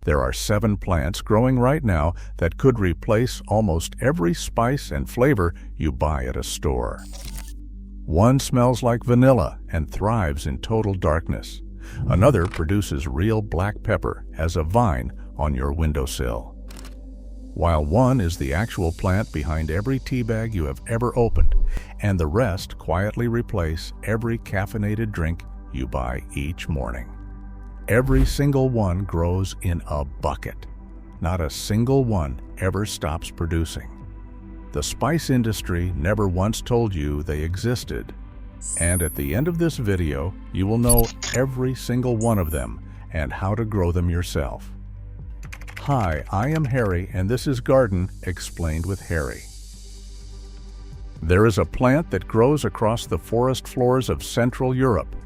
There are 7 plants growing right now that could replace almost every spice and flavor you buy at a store. One smells like vanilla and thrives in total darkness. Another produces real black pepper as a vine on your windowsill. While one is the actual plant behind every tea bag you have ever opened, and the rest quietly replace every caffeinated drink you buy each morning. Every single one grows in a bucket. Not a single one ever stops producing. The spice industry never once told you they existed. And at the end of this video, you will know every single one of them and how to grow them yourself. Hi, I am Harry, and this is Garden Explained with Harry. There is a plant that grows across the forest floors of Central Europe.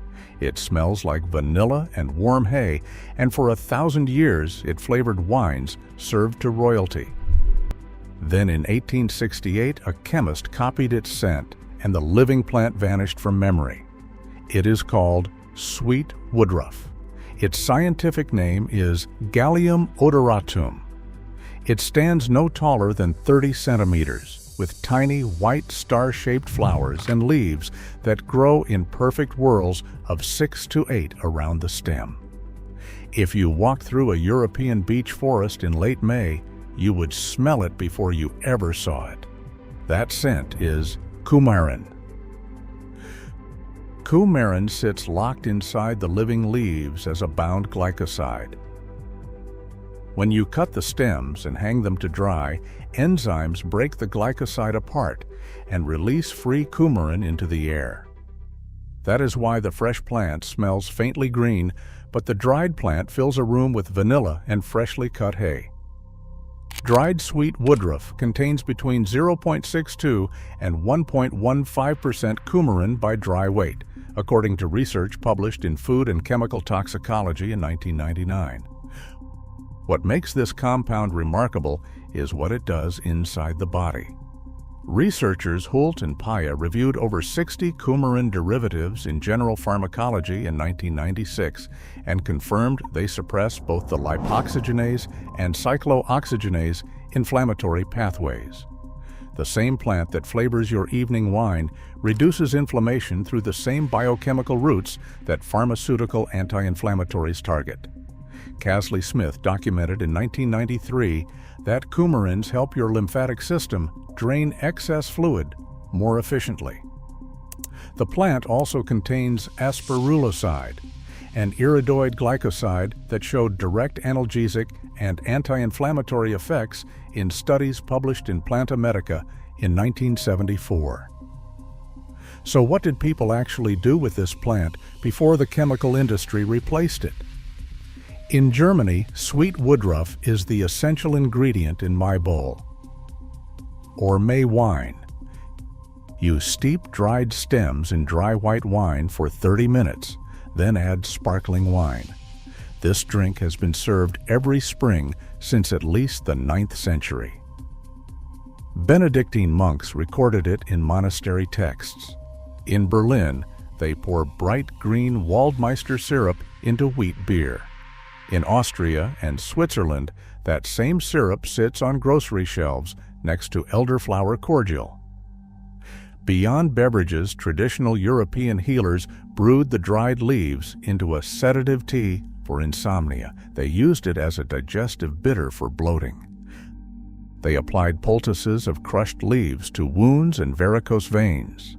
It smells like vanilla and warm hay, and for 1,000 years it flavored wines served to royalty. Then in 1868, a chemist copied its scent, and the living plant vanished from memory. It is called sweet woodruff. Its scientific name is Galium odoratum. It stands no taller than 30 centimeters, with tiny white star-shaped flowers and leaves that grow in perfect whorls of 6 to 8 around the stem. If you walked through a European beech forest in late May, you would smell it before you ever saw it. That scent is coumarin. Coumarin sits locked inside the living leaves as a bound glycoside. When you cut the stems and hang them to dry, enzymes break the glycoside apart and release free coumarin into the air. That is why the fresh plant smells faintly green, but the dried plant fills a room with vanilla and freshly cut hay. Dried sweet woodruff contains between 0.62 and 1.15% coumarin by dry weight, according to research published in Food and Chemical Toxicology in 1999. What makes this compound remarkable is what it does inside the body. Researchers Hult and Paya reviewed over 60 coumarin derivatives in General Pharmacology in 1996 and confirmed they suppress both the lipoxygenase and cyclooxygenase inflammatory pathways. The same plant that flavors your evening wine reduces inflammation through the same biochemical routes that pharmaceutical anti-inflammatories target. Casley Smith documented in 1993 that coumarins help your lymphatic system drain excess fluid more efficiently. The plant also contains asparuloside, an iridoid glycoside that showed direct analgesic and anti-inflammatory effects in studies published in Planta Medica in 1974. So what did people actually do with this plant before the chemical industry replaced it? In Germany, sweet woodruff is the essential ingredient in my bowl, or May wine. You steep dried stems in dry white wine for 30 minutes, then add sparkling wine. This drink has been served every spring since at least the 9th century. Benedictine monks recorded it in monastery texts. In Berlin, they pour bright green Waldmeister syrup into wheat beer. In Austria and Switzerland, that same syrup sits on grocery shelves next to elderflower cordial. Beyond beverages, traditional European healers brewed the dried leaves into a sedative tea for insomnia. They used it as a digestive bitter for bloating. They applied poultices of crushed leaves to wounds and varicose veins.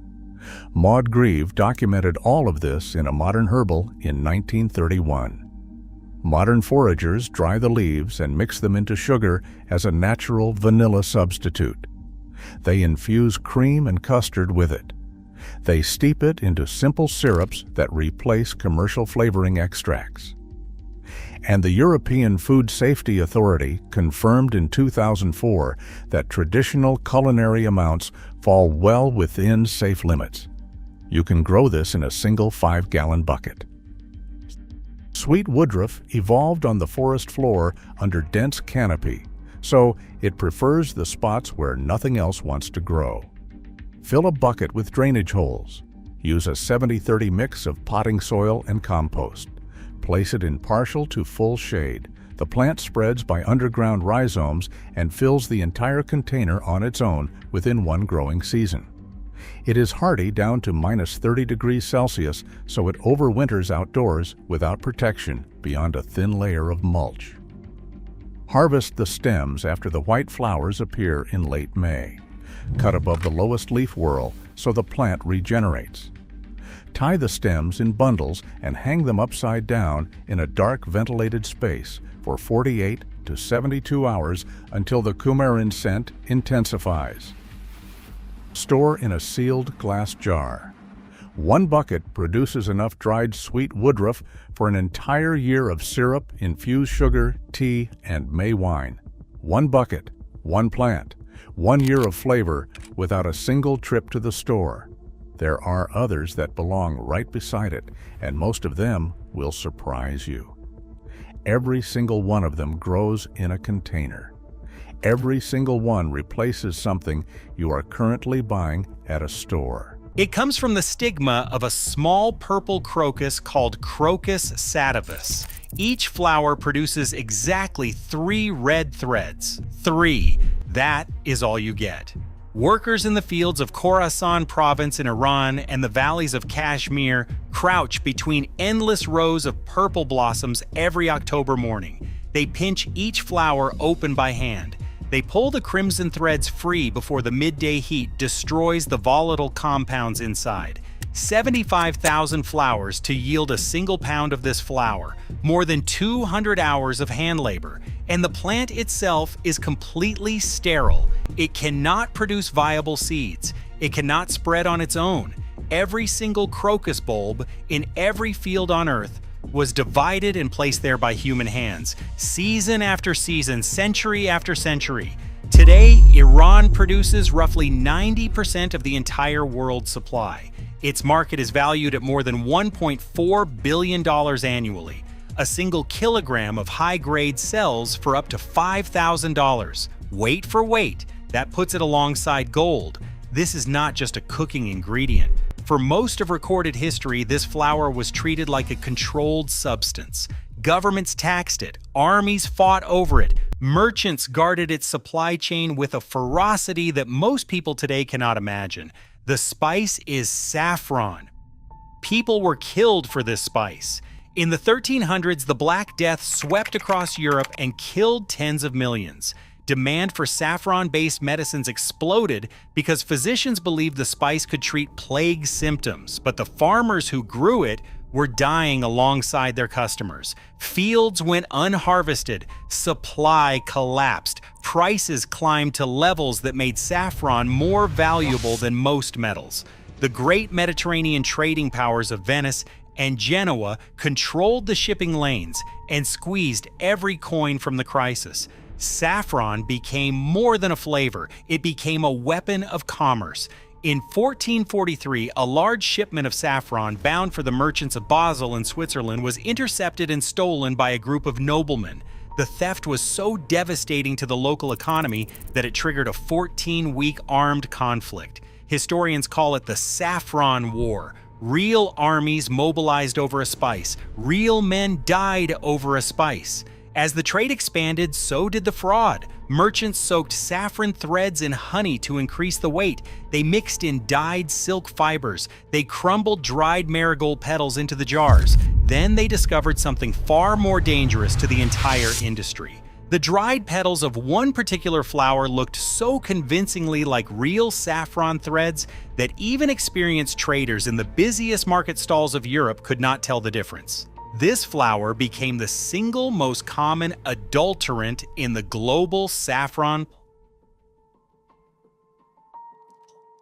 Maud Grieve documented all of this in A Modern Herbal in 1931. Modern foragers dry the leaves and mix them into sugar as a natural vanilla substitute. They infuse cream and custard with it. They steep it into simple syrups that replace commercial flavoring extracts. And the European Food Safety Authority confirmed in 2004 that traditional culinary amounts fall well within safe limits. You can grow this in a single 5-gallon bucket. Sweet woodruff evolved on the forest floor under dense canopy, so it prefers the spots where nothing else wants to grow. Fill a bucket with drainage holes. Use a 70-30 mix of potting soil and compost. Place it in partial to full shade. The plant spreads by underground rhizomes and fills the entire container on its own within one growing season. It is hardy down to -30°C, so it overwinters outdoors without protection beyond a thin layer of mulch. Harvest the stems after the white flowers appear in late May. Cut above the lowest leaf whorl so the plant regenerates. Tie the stems in bundles and hang them upside down in a dark ventilated space for 48 to 72 hours until the coumarin scent intensifies. Store in a sealed glass jar. 1 bucket produces enough dried sweet woodruff for an entire year of syrup, infused sugar, tea, and May wine. 1 bucket, 1 plant, 1 year of flavor without a single trip to the store. There are others that belong right beside it, and most of them will surprise you. Every single one of them grows in a container. Every single one replaces something you are currently buying at a store. It comes from the stigma of a small purple crocus called Crocus sativus. Each flower produces exactly 3 red threads. 3. That is all you get. Workers in the fields of Khorasan province in Iran and the valleys of Kashmir crouch between endless rows of purple blossoms every October morning. They pinch each flower open by hand. They pull the crimson threads free before the midday heat destroys the volatile compounds inside. 75,000 flowers to yield a single pound of this flower, more than 200 hours of hand labor, and the plant itself is completely sterile. It cannot produce viable seeds. It cannot spread on its own. Every single crocus bulb in every field on Earth was divided and placed there by human hands, season after season, century after century. Today, Iran produces roughly 90% of the entire world's supply. Its market is valued at more than $1.4 billion annually. A single kilogram of high-grade sells for up to $5,000. Weight for weight, that puts it alongside gold. This is not just a cooking ingredient. For most of recorded history, this flower was treated like a controlled substance. Governments taxed it, armies fought over it, merchants guarded its supply chain with a ferocity that most people today cannot imagine. The spice is saffron. People were killed for this spice. In the 1300s, the Black Death swept across Europe and killed tens of millions. Demand for saffron-based medicines exploded because physicians believed the spice could treat plague symptoms, but the farmers who grew it were dying alongside their customers. Fields went unharvested, supply collapsed, prices climbed to levels that made saffron more valuable than most metals. The great Mediterranean trading powers of Venice and Genoa controlled the shipping lanes and squeezed every coin from the crisis. Saffron became more than a flavor, it became a weapon of commerce. In 1443, a large shipment of saffron bound for the merchants of Basel in Switzerland was intercepted and stolen by a group of noblemen. The theft was so devastating to the local economy that it triggered a 14-week armed conflict. Historians call it the Saffron War. Real armies mobilized over a spice. Real men died over a spice. As the trade expanded, so did the fraud. Merchants soaked saffron threads in honey to increase the weight. They mixed in dyed silk fibers. They crumbled dried marigold petals into the jars. Then they discovered something far more dangerous to the entire industry. The dried petals of one particular flower looked so convincingly like real saffron threads that even experienced traders in the busiest market stalls of Europe could not tell the difference. This flower became the single most common adulterant in the global saffron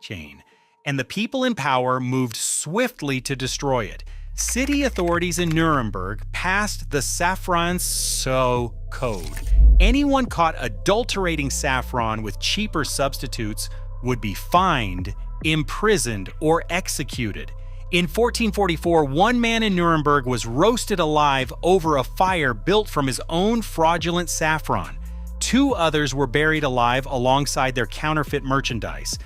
chain, and the people in power moved swiftly to destroy it. City authorities in Nuremberg passed the Saffron Code. Anyone caught adulterating saffron with cheaper substitutes would be fined, imprisoned, or executed. In 1444, one man in Nuremberg was roasted alive over a fire built from his own fraudulent saffron. 2 others were buried alive alongside their counterfeit merchandise.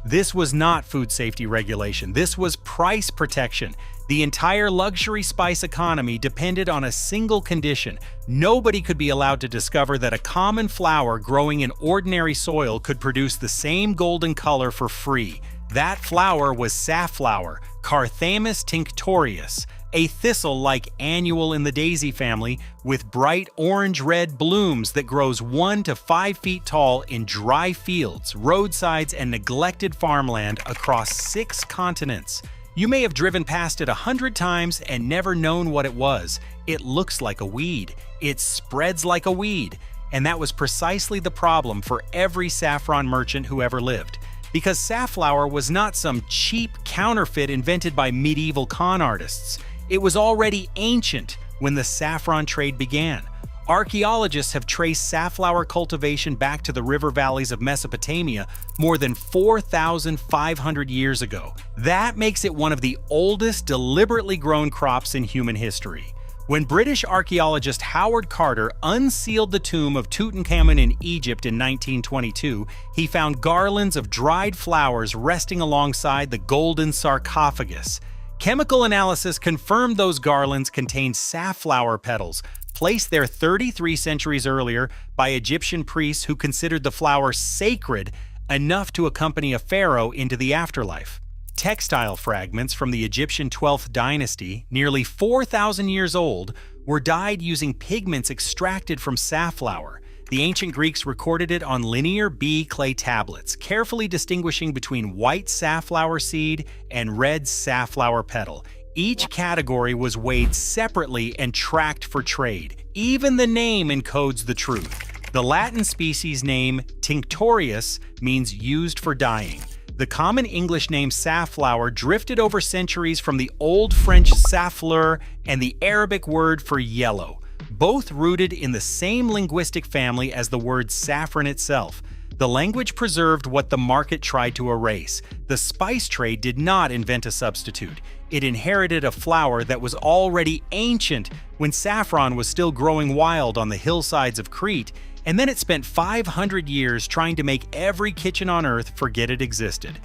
This was not food safety regulation. This was price protection. The entire luxury spice economy depended on a single condition. Nobody could be allowed to discover that a common flower growing in ordinary soil could produce the same golden color for free. That flower was safflower, Carthamus tinctorius, a thistle-like annual in the daisy family with bright orange-red blooms that grows 1 to 5 feet tall in dry fields, roadsides, and neglected farmland across 6 continents. You may have driven past it 100 times and never known what it was. It looks like a weed. It spreads like a weed. And that was precisely the problem for every saffron merchant who ever lived. Because safflower was not some cheap counterfeit invented by medieval con artists. It was already ancient when the saffron trade began. Archaeologists have traced safflower cultivation back to the river valleys of Mesopotamia more than 4,500 years ago. That makes it one of the oldest deliberately grown crops in human history. When British archaeologist Howard Carter unsealed the tomb of Tutankhamun in Egypt in 1922, he found garlands of dried flowers resting alongside the golden sarcophagus. Chemical analysis confirmed those garlands contained safflower petals, placed there 33 centuries earlier by Egyptian priests who considered the flower sacred enough to accompany a pharaoh into the afterlife. Textile fragments from the Egyptian 12th dynasty, nearly 4,000 years old, were dyed using pigments extracted from safflower. The ancient Greeks recorded it on linear B clay tablets, carefully distinguishing between white safflower seed and red safflower petal. Each category was weighed separately and tracked for trade. Even the name encodes the truth. The Latin species name tinctorius means used for dyeing. The common English name safflower drifted over centuries from the Old French saffleur and the Arabic word for yellow, both rooted in the same linguistic family as the word saffron itself. The language preserved what the market tried to erase. The spice trade did not invent a substitute. It inherited a flower that was already ancient when saffron was still growing wild on the hillsides of Crete, and then it spent 500 years trying to make every kitchen on Earth forget it existed.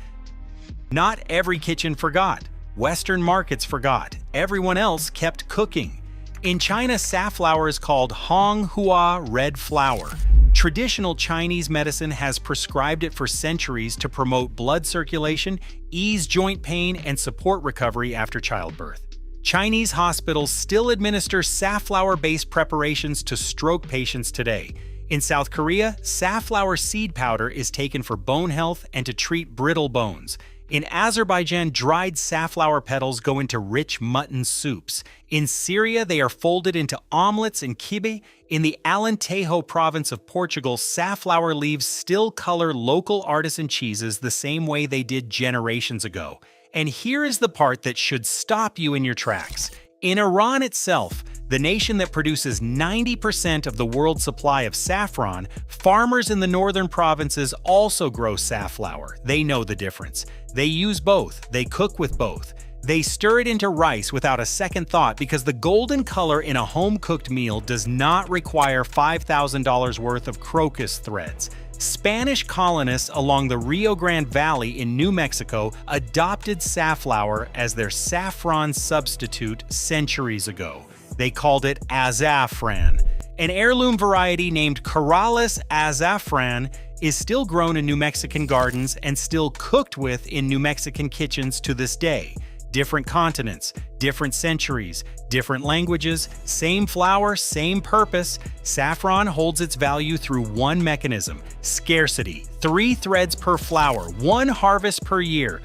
Not every kitchen forgot. Western markets forgot. Everyone else kept cooking. In China, safflower is called Honghua red flower. Traditional Chinese medicine has prescribed it for centuries to promote blood circulation, ease joint pain, and support recovery after childbirth. Chinese hospitals still administer safflower-based preparations to stroke patients today. In South Korea, safflower seed powder is taken for bone health and to treat brittle bones. In Azerbaijan, dried safflower petals go into rich mutton soups. In Syria, they are folded into omelets and kibbeh. In the Alentejo province of Portugal, safflower leaves still color local artisan cheeses the same way they did generations ago. And here is the part that should stop you in your tracks. In Iran itself, the nation that produces 90% of the world's supply of saffron, farmers in the northern provinces also grow safflower. They know the difference. They use both. They cook with both. They stir it into rice without a second thought because the golden color in a home-cooked meal does not require $5,000 worth of crocus threads. Spanish colonists along the Rio Grande Valley in New Mexico adopted safflower as their saffron substitute centuries ago. They called it azafran. An heirloom variety named Corrales azafran is still grown in New Mexican gardens and still cooked with in New Mexican kitchens to this day. Different continents, different centuries, different languages, same flower, same purpose. Saffron holds its value through one mechanism: scarcity. 3 threads per flower, 1 harvest per year.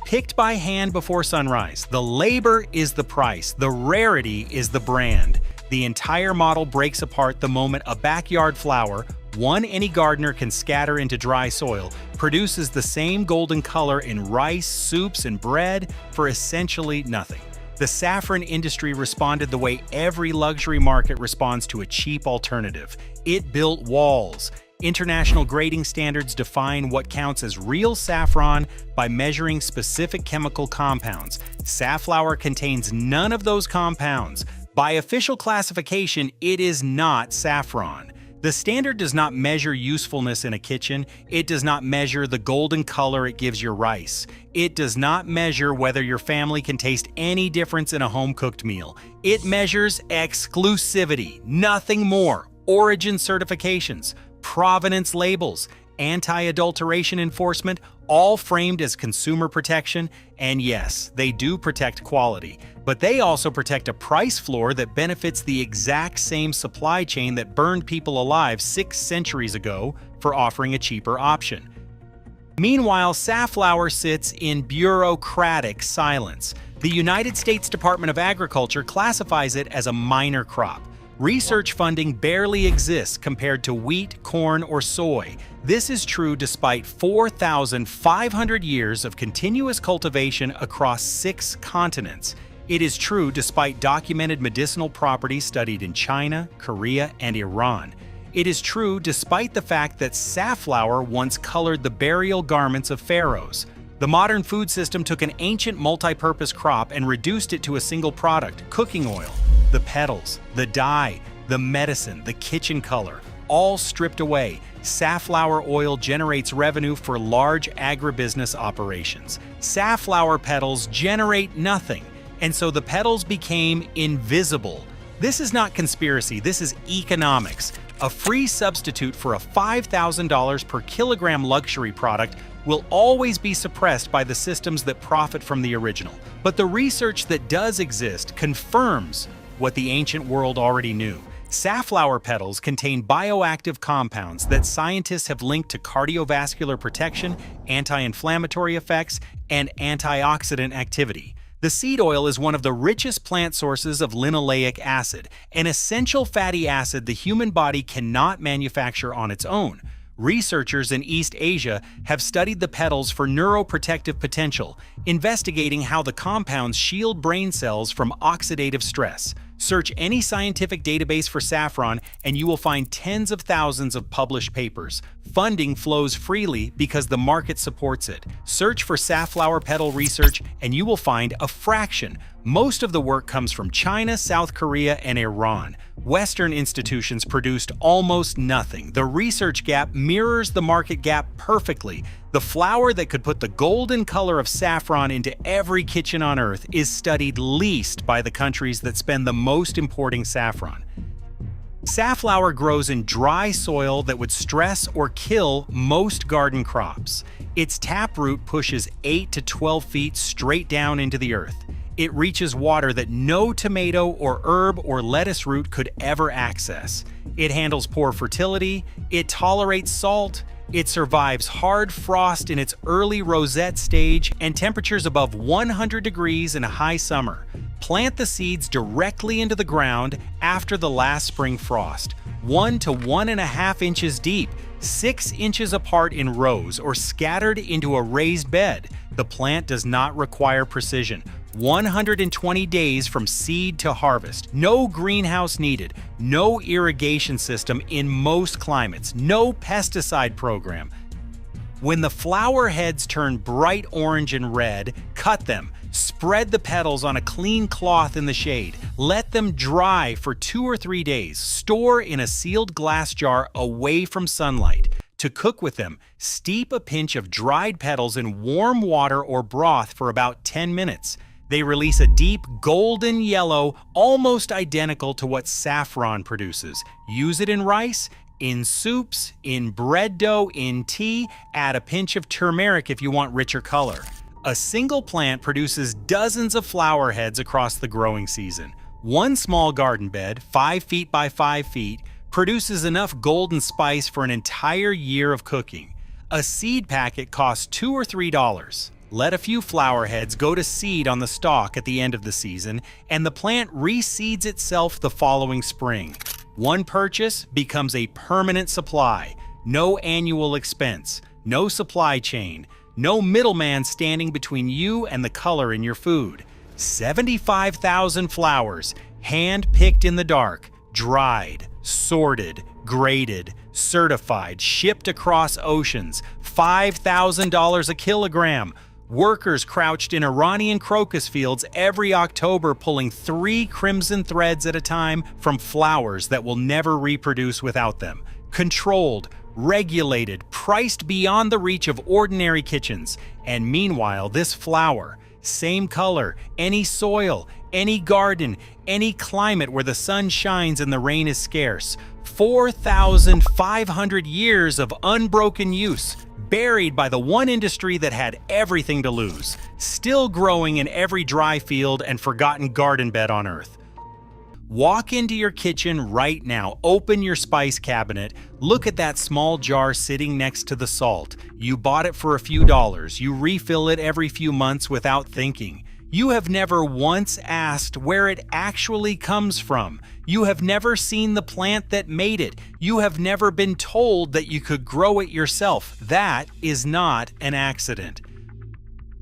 Picked by hand before sunrise. The labor is the price. The rarity is the brand. The entire model breaks apart the moment a backyard flower, one any gardener can scatter into dry soil, produces the same golden color in rice, soups, and bread for essentially nothing. The saffron industry responded the way every luxury market responds to a cheap alternative. It built walls. International grading standards define what counts as real saffron by measuring specific chemical compounds. Safflower contains none of those compounds. By official classification, it is not saffron. The standard does not measure usefulness in a kitchen. It does not measure the golden color it gives your rice. It does not measure whether your family can taste any difference in a home-cooked meal. It measures exclusivity, nothing more. Origin certifications, provenance labels, anti-adulteration enforcement, all framed as consumer protection. And yes, they do protect quality, but they also protect a price floor that benefits the exact same supply chain that burned people alive 6 centuries ago for offering a cheaper option. Meanwhile, safflower sits in bureaucratic silence. The United States Department of Agriculture classifies it as a minor crop. Research funding barely exists compared to wheat, corn, or soy. This is true despite 4,500 years of continuous cultivation across 6 continents. It is true despite documented medicinal properties studied in China, Korea, and Iran. It is true despite the fact that safflower once colored the burial garments of pharaohs. The modern food system took an ancient multi-purpose crop and reduced it to a single product, cooking oil. The petals, the dye, the medicine, the kitchen color, all stripped away. Safflower oil generates revenue for large agribusiness operations. Safflower petals generate nothing, and so the petals became invisible. This is not conspiracy, this is economics. A free substitute for a $5,000 per kilogram luxury product will always be suppressed by the systems that profit from the original. But the research that does exist confirms what the ancient world already knew. Safflower petals contain bioactive compounds that scientists have linked to cardiovascular protection, anti-inflammatory effects, and antioxidant activity. The seed oil is one of the richest plant sources of linoleic acid, an essential fatty acid the human body cannot manufacture on its own. Researchers in East Asia have studied the petals for neuroprotective potential, investigating how the compounds shield brain cells from oxidative stress. Search any scientific database for saffron and you will find tens of thousands of published papers. Funding flows freely because the market supports it. Search for safflower petal research and you will find a fraction. Most of the work comes from China, South Korea, and Iran. Western institutions produced almost nothing. The research gap mirrors the market gap perfectly. The flower that could put the golden color of saffron into every kitchen on Earth is studied least by the countries that spend the most importing saffron. Safflower grows in dry soil that would stress or kill most garden crops. Its taproot pushes 8 to 12 feet straight down into the earth. It reaches water that no tomato or herb or lettuce root could ever access. It handles poor fertility, it tolerates salt, it survives hard frost in its early rosette stage and temperatures above 100 degrees in a high summer. Plant the seeds directly into the ground after the last spring frost, 1 to 1.5 inches deep, 6 inches apart in rows or scattered into a raised bed. The plant does not require precision. 120 days from seed to harvest. No greenhouse needed. No irrigation system in most climates. No pesticide program. When the flower heads turn bright orange and red, cut them. Spread the petals on a clean cloth in the shade. Let them dry for 2 or 3 days. Store in a sealed glass jar away from sunlight. To cook with them, steep a pinch of dried petals in warm water or broth for about 10 minutes. They release a deep golden yellow, almost identical to what saffron produces. Use it in rice, in soups, in bread dough, in tea. Add a pinch of turmeric if you want richer color. A single plant produces dozens of flower heads across the growing season. One small garden bed, 5 feet by 5 feet, produces enough golden spice for an entire year of cooking. A seed packet costs $2 or $3. Let a few flower heads go to seed on the stalk at the end of the season, and the plant reseeds itself the following spring. One purchase becomes a permanent supply. No annual expense, no supply chain, no middleman standing between you and the color in your food. 75,000 flowers, hand-picked in the dark, dried, sorted, graded, certified, shipped across oceans, $5,000 a kilogram. Workers crouched in Iranian crocus fields every October pulling 3 crimson threads at a time from flowers that will never reproduce without them. controlled, regulated, priced beyond the reach of ordinary kitchens. And meanwhile, this flower, same color, any soil, any garden, any climate where the sun shines and the rain is scarce. 4,500 years of unbroken use, buried by the one industry that had everything to lose, still growing in every dry field and forgotten garden bed on earth. Walk into your kitchen right now, open your spice cabinet, look at that small jar sitting next to the salt. You bought it for a few dollars, you refill it every few months without thinking. You have never once asked where it actually comes from. You have never seen the plant that made it. You have never been told that you could grow it yourself. That is not an accident.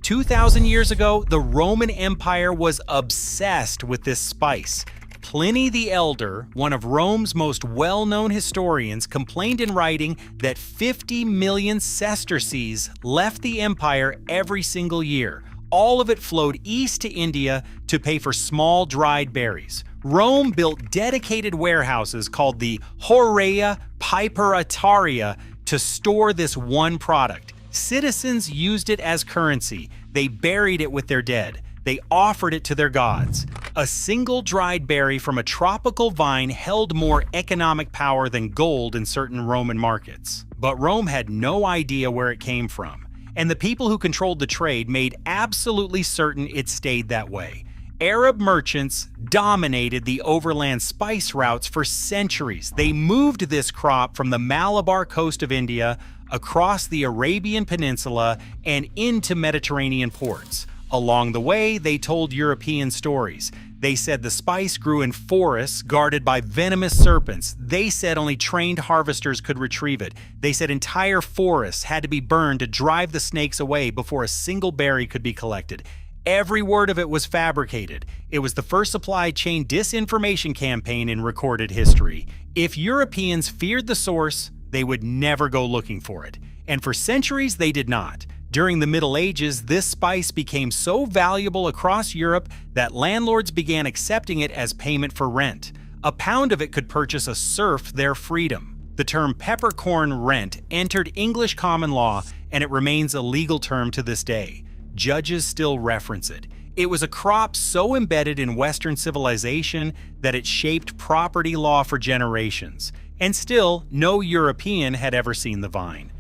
2,000 years ago, the Roman Empire was obsessed with this spice. Pliny the Elder, one of Rome's most well-known historians, complained in writing that 50 million sesterces left the empire every single year. All of it flowed east to India to pay for small dried berries. Rome built dedicated warehouses called the Horea Piperataria to store this one product. Citizens used it as currency. They buried it with their dead. They offered it to their gods. A single dried berry from a tropical vine held more economic power than gold in certain Roman markets. But Rome had no idea where it came from, and the people who controlled the trade made absolutely certain it stayed that way. Arab merchants dominated the overland spice routes for centuries. They moved this crop from the Malabar coast of India across the Arabian Peninsula and into Mediterranean ports. Along the way, they told European stories. They said the spice grew in forests guarded by venomous serpents. They said only trained harvesters could retrieve it. They said entire forests had to be burned to drive the snakes away before a single berry could be collected. Every word of it was fabricated. It was the first supply chain disinformation campaign in recorded history. If Europeans feared the source, they would never go looking for it. And for centuries, they did not. During the Middle Ages, this spice became so valuable across Europe that landlords began accepting it as payment for rent. A pound of it could purchase a serf their freedom. The term peppercorn rent entered English common law, and it remains a legal term to this day. Judges still reference it. It was a crop so embedded in Western civilization that it shaped property law for generations. And still, no European had ever seen the vine.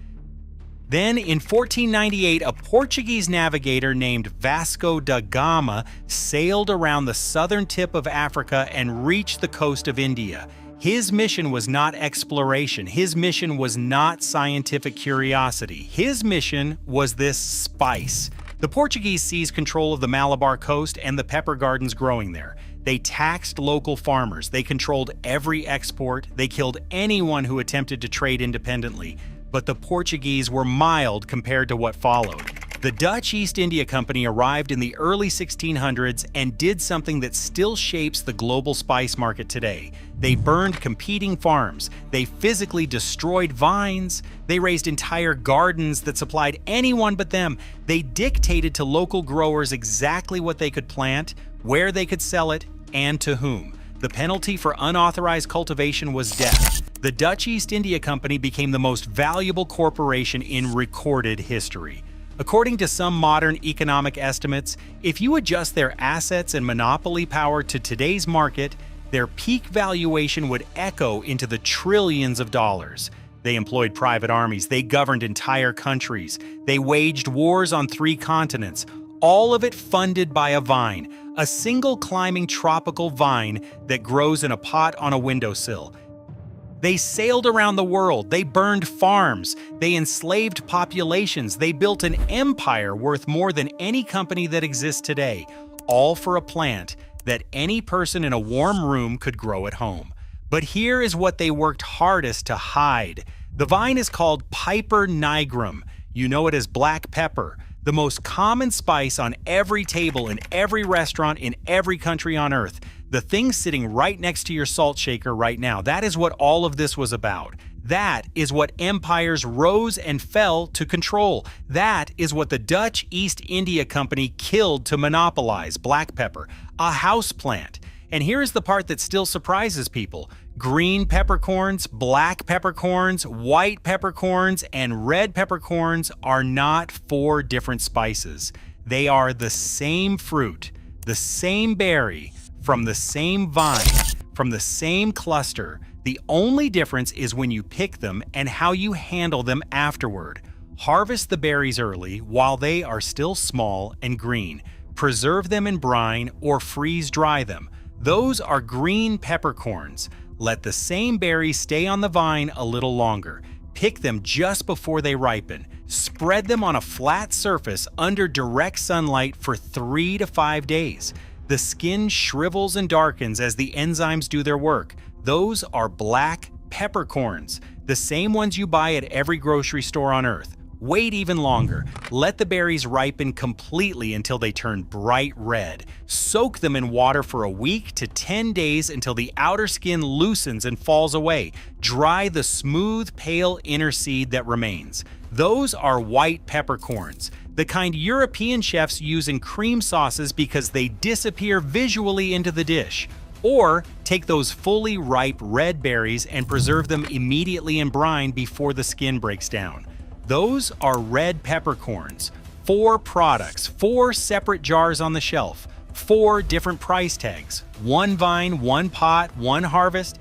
Then, in 1498, a Portuguese navigator named Vasco da Gama sailed around the southern tip of Africa and reached the coast of India. His mission was not exploration. His mission was not scientific curiosity. His mission was this spice. The Portuguese seized control of the Malabar coast and the pepper gardens growing there. They taxed local farmers. They controlled every export. They killed anyone who attempted to trade independently. But the Portuguese were mild compared to what followed. The Dutch East India Company arrived in the early 1600s and did something that still shapes the global spice market today. They burned competing farms. They physically destroyed vines. They raised entire gardens that supplied anyone but them. They dictated to local growers exactly what they could plant, where they could sell it, and to whom. The penalty for unauthorized cultivation was death. The Dutch East India Company became the most valuable corporation in recorded history. According to some modern economic estimates, if you adjust their assets and monopoly power to today's market, their peak valuation would echo into the trillions of dollars. They employed private armies, they governed entire countries, they waged wars on 3 continents, all of it funded by a vine, a single climbing tropical vine that grows in a pot on a windowsill. They sailed around the world, they burned farms, they enslaved populations, they built an empire worth more than any company that exists today, all for a plant that any person in a warm room could grow at home. But here is what they worked hardest to hide. The vine is called Piper nigrum. You know it as black pepper, the most common spice on every table in every restaurant in every country on earth. The thing sitting right next to your salt shaker right now, that is what all of this was about. That is what empires rose and fell to control. That is what the Dutch East India Company killed to monopolize black pepper, a house plant. And here's the part that still surprises people. Green peppercorns, black peppercorns, white peppercorns, and red peppercorns are not four different spices. They are the same fruit, the same berry, from the same vine, from the same cluster. The only difference is when you pick them and how you handle them afterward. Harvest the berries early while they are still small and green. Preserve them in brine or freeze-dry them. Those are green peppercorns. Let the same berries stay on the vine a little longer. Pick them just before they ripen. Spread them on a flat surface under direct sunlight for 3 to 5 days. The skin shrivels and darkens as the enzymes do their work. Those are black peppercorns, the same ones you buy at every grocery store on Earth. Wait even longer. Let the berries ripen completely until they turn bright red. Soak them in water for a week to 10 days until the outer skin loosens and falls away. Dry the smooth, pale inner seed that remains. Those are white peppercorns, the kind European chefs use in cream sauces because they disappear visually into the dish. Or take those fully ripe red berries and preserve them immediately in brine before the skin breaks down. Those are red peppercorns. 4 products, 4 separate jars on the shelf, 4 different price tags, 1 vine, 1 pot, 1 harvest.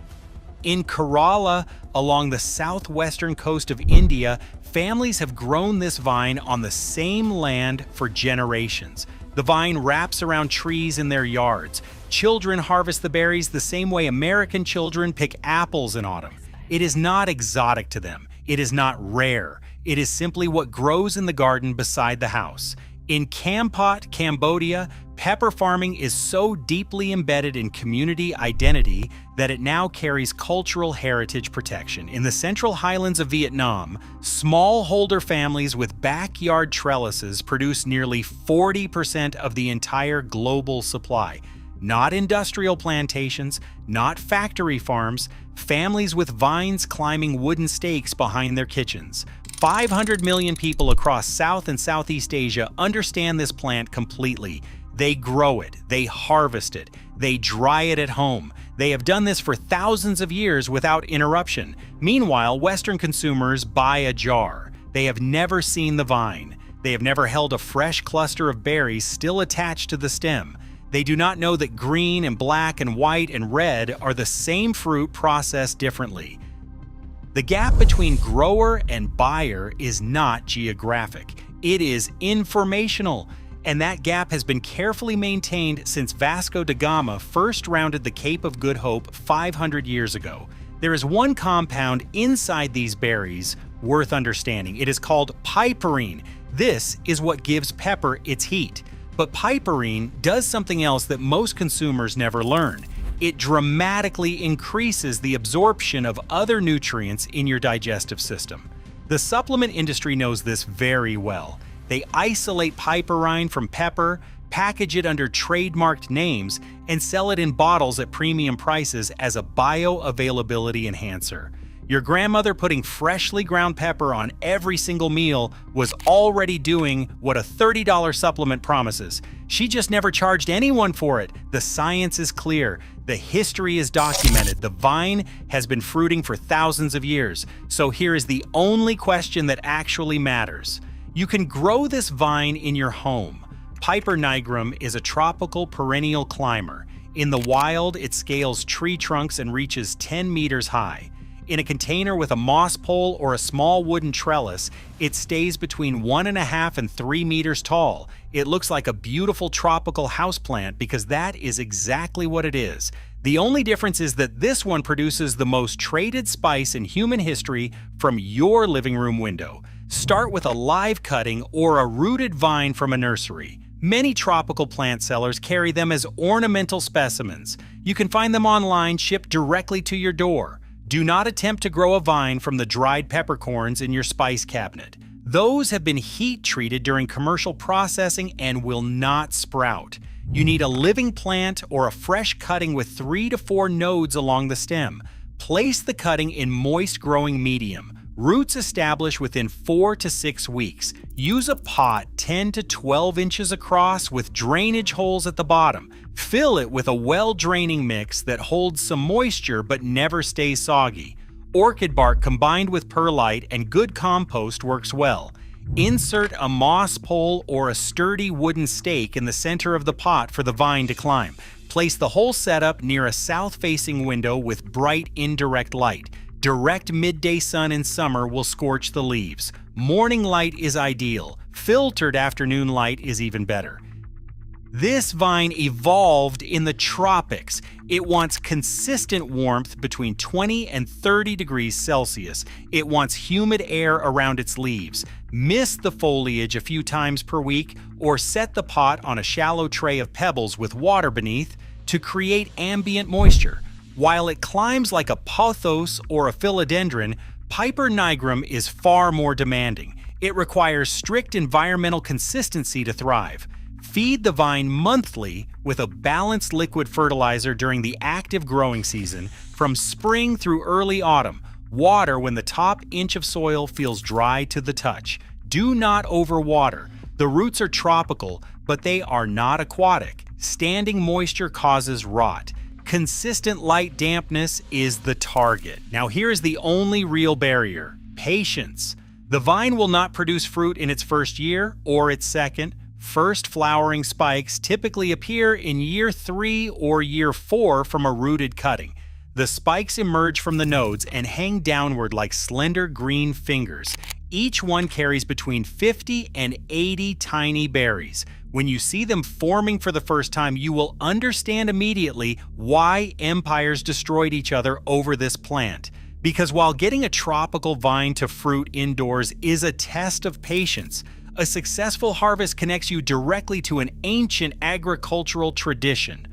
In Kerala, along the southwestern coast of India, families have grown this vine on the same land for generations. The vine wraps around trees in their yards. Children harvest the berries the same way American children pick apples in autumn. It is not exotic to them. It is not rare. It is simply what grows in the garden beside the house. In Kampot, Cambodia, pepper farming is so deeply embedded in community identity that it now carries cultural heritage protection. In the central highlands of Vietnam, smallholder families with backyard trellises produce nearly 40% of the entire global supply. Not industrial plantations, not factory farms, families with vines climbing wooden stakes behind their kitchens. 500 million people across South and Southeast Asia understand this plant completely. They grow it, they harvest it, they dry it at home. They have done this for thousands of years without interruption. Meanwhile, Western consumers buy a jar. They have never seen the vine. They have never held a fresh cluster of berries still attached to the stem. They do not know that green and black and white and red are the same fruit processed differently. The gap between grower and buyer is not geographic. It is informational, and that gap has been carefully maintained since Vasco da Gama first rounded the Cape of Good Hope 500 years ago. There is one compound inside these berries worth understanding. It is called piperine. This is what gives pepper its heat. But piperine does something else that most consumers never learn. It dramatically increases the absorption of other nutrients in your digestive system. The supplement industry knows this very well. They isolate piperine from pepper, package it under trademarked names, and sell it in bottles at premium prices as a bioavailability enhancer. Your grandmother putting freshly ground pepper on every single meal was already doing what a $30 supplement promises. She just never charged anyone for it. The science is clear. The history is documented. The vine has been fruiting for thousands of years. So here is the only question that actually matters. You can grow this vine in your home. Piper nigrum is a tropical perennial climber. In the wild, it scales tree trunks and reaches 10 meters high. In a container with a moss pole or a small wooden trellis, it stays between 1.5 and 3 meters tall. It looks like a beautiful tropical houseplant because that is exactly what it is. The only difference is that this one produces the most traded spice in human history from your living room window. Start with a live cutting or a rooted vine from a nursery. Many tropical plant sellers carry them as ornamental specimens. You can find them online shipped directly to your door. Do not attempt to grow a vine from the dried peppercorns in your spice cabinet. Those have been heat treated during commercial processing and will not sprout. You need a living plant or a fresh cutting with 3 to 4 nodes along the stem. Place the cutting in moist growing medium. Roots establish within 4 to 6 weeks. Use a pot 10 to 12 inches across with drainage holes at the bottom. Fill it with a well-draining mix that holds some moisture but never stays soggy. Orchid bark combined with perlite and good compost works well. Insert a moss pole or a sturdy wooden stake in the center of the pot for the vine to climb. Place the whole setup near a south-facing window with bright indirect light. Direct midday sun in summer will scorch the leaves. Morning light is ideal. Filtered afternoon light is even better. This vine evolved in the tropics. It wants consistent warmth between 20 and 30 degrees Celsius. It wants humid air around its leaves. Mist the foliage a few times per week or set the pot on a shallow tray of pebbles with water beneath to create ambient moisture. While it climbs like a pothos or a philodendron, Piper nigrum is far more demanding. It requires strict environmental consistency to thrive. Feed the vine monthly with a balanced liquid fertilizer during the active growing season from spring through early autumn. Water when the top inch of soil feels dry to the touch. Do not overwater. The roots are tropical, but they are not aquatic. Standing moisture causes rot. Consistent light dampness is the target. Now here's the only real barrier: patience. The vine will not produce fruit in its first year or its second. First flowering spikes typically appear in year 3 or year 4 from a rooted cutting. The spikes emerge from the nodes and hang downward like slender green fingers. Each one carries between 50 and 80 tiny berries. When you see them forming for the first time, you will understand immediately why empires destroyed each other over this plant. Because while getting a tropical vine to fruit indoors is a test of patience, a successful harvest connects you directly to an ancient agricultural tradition.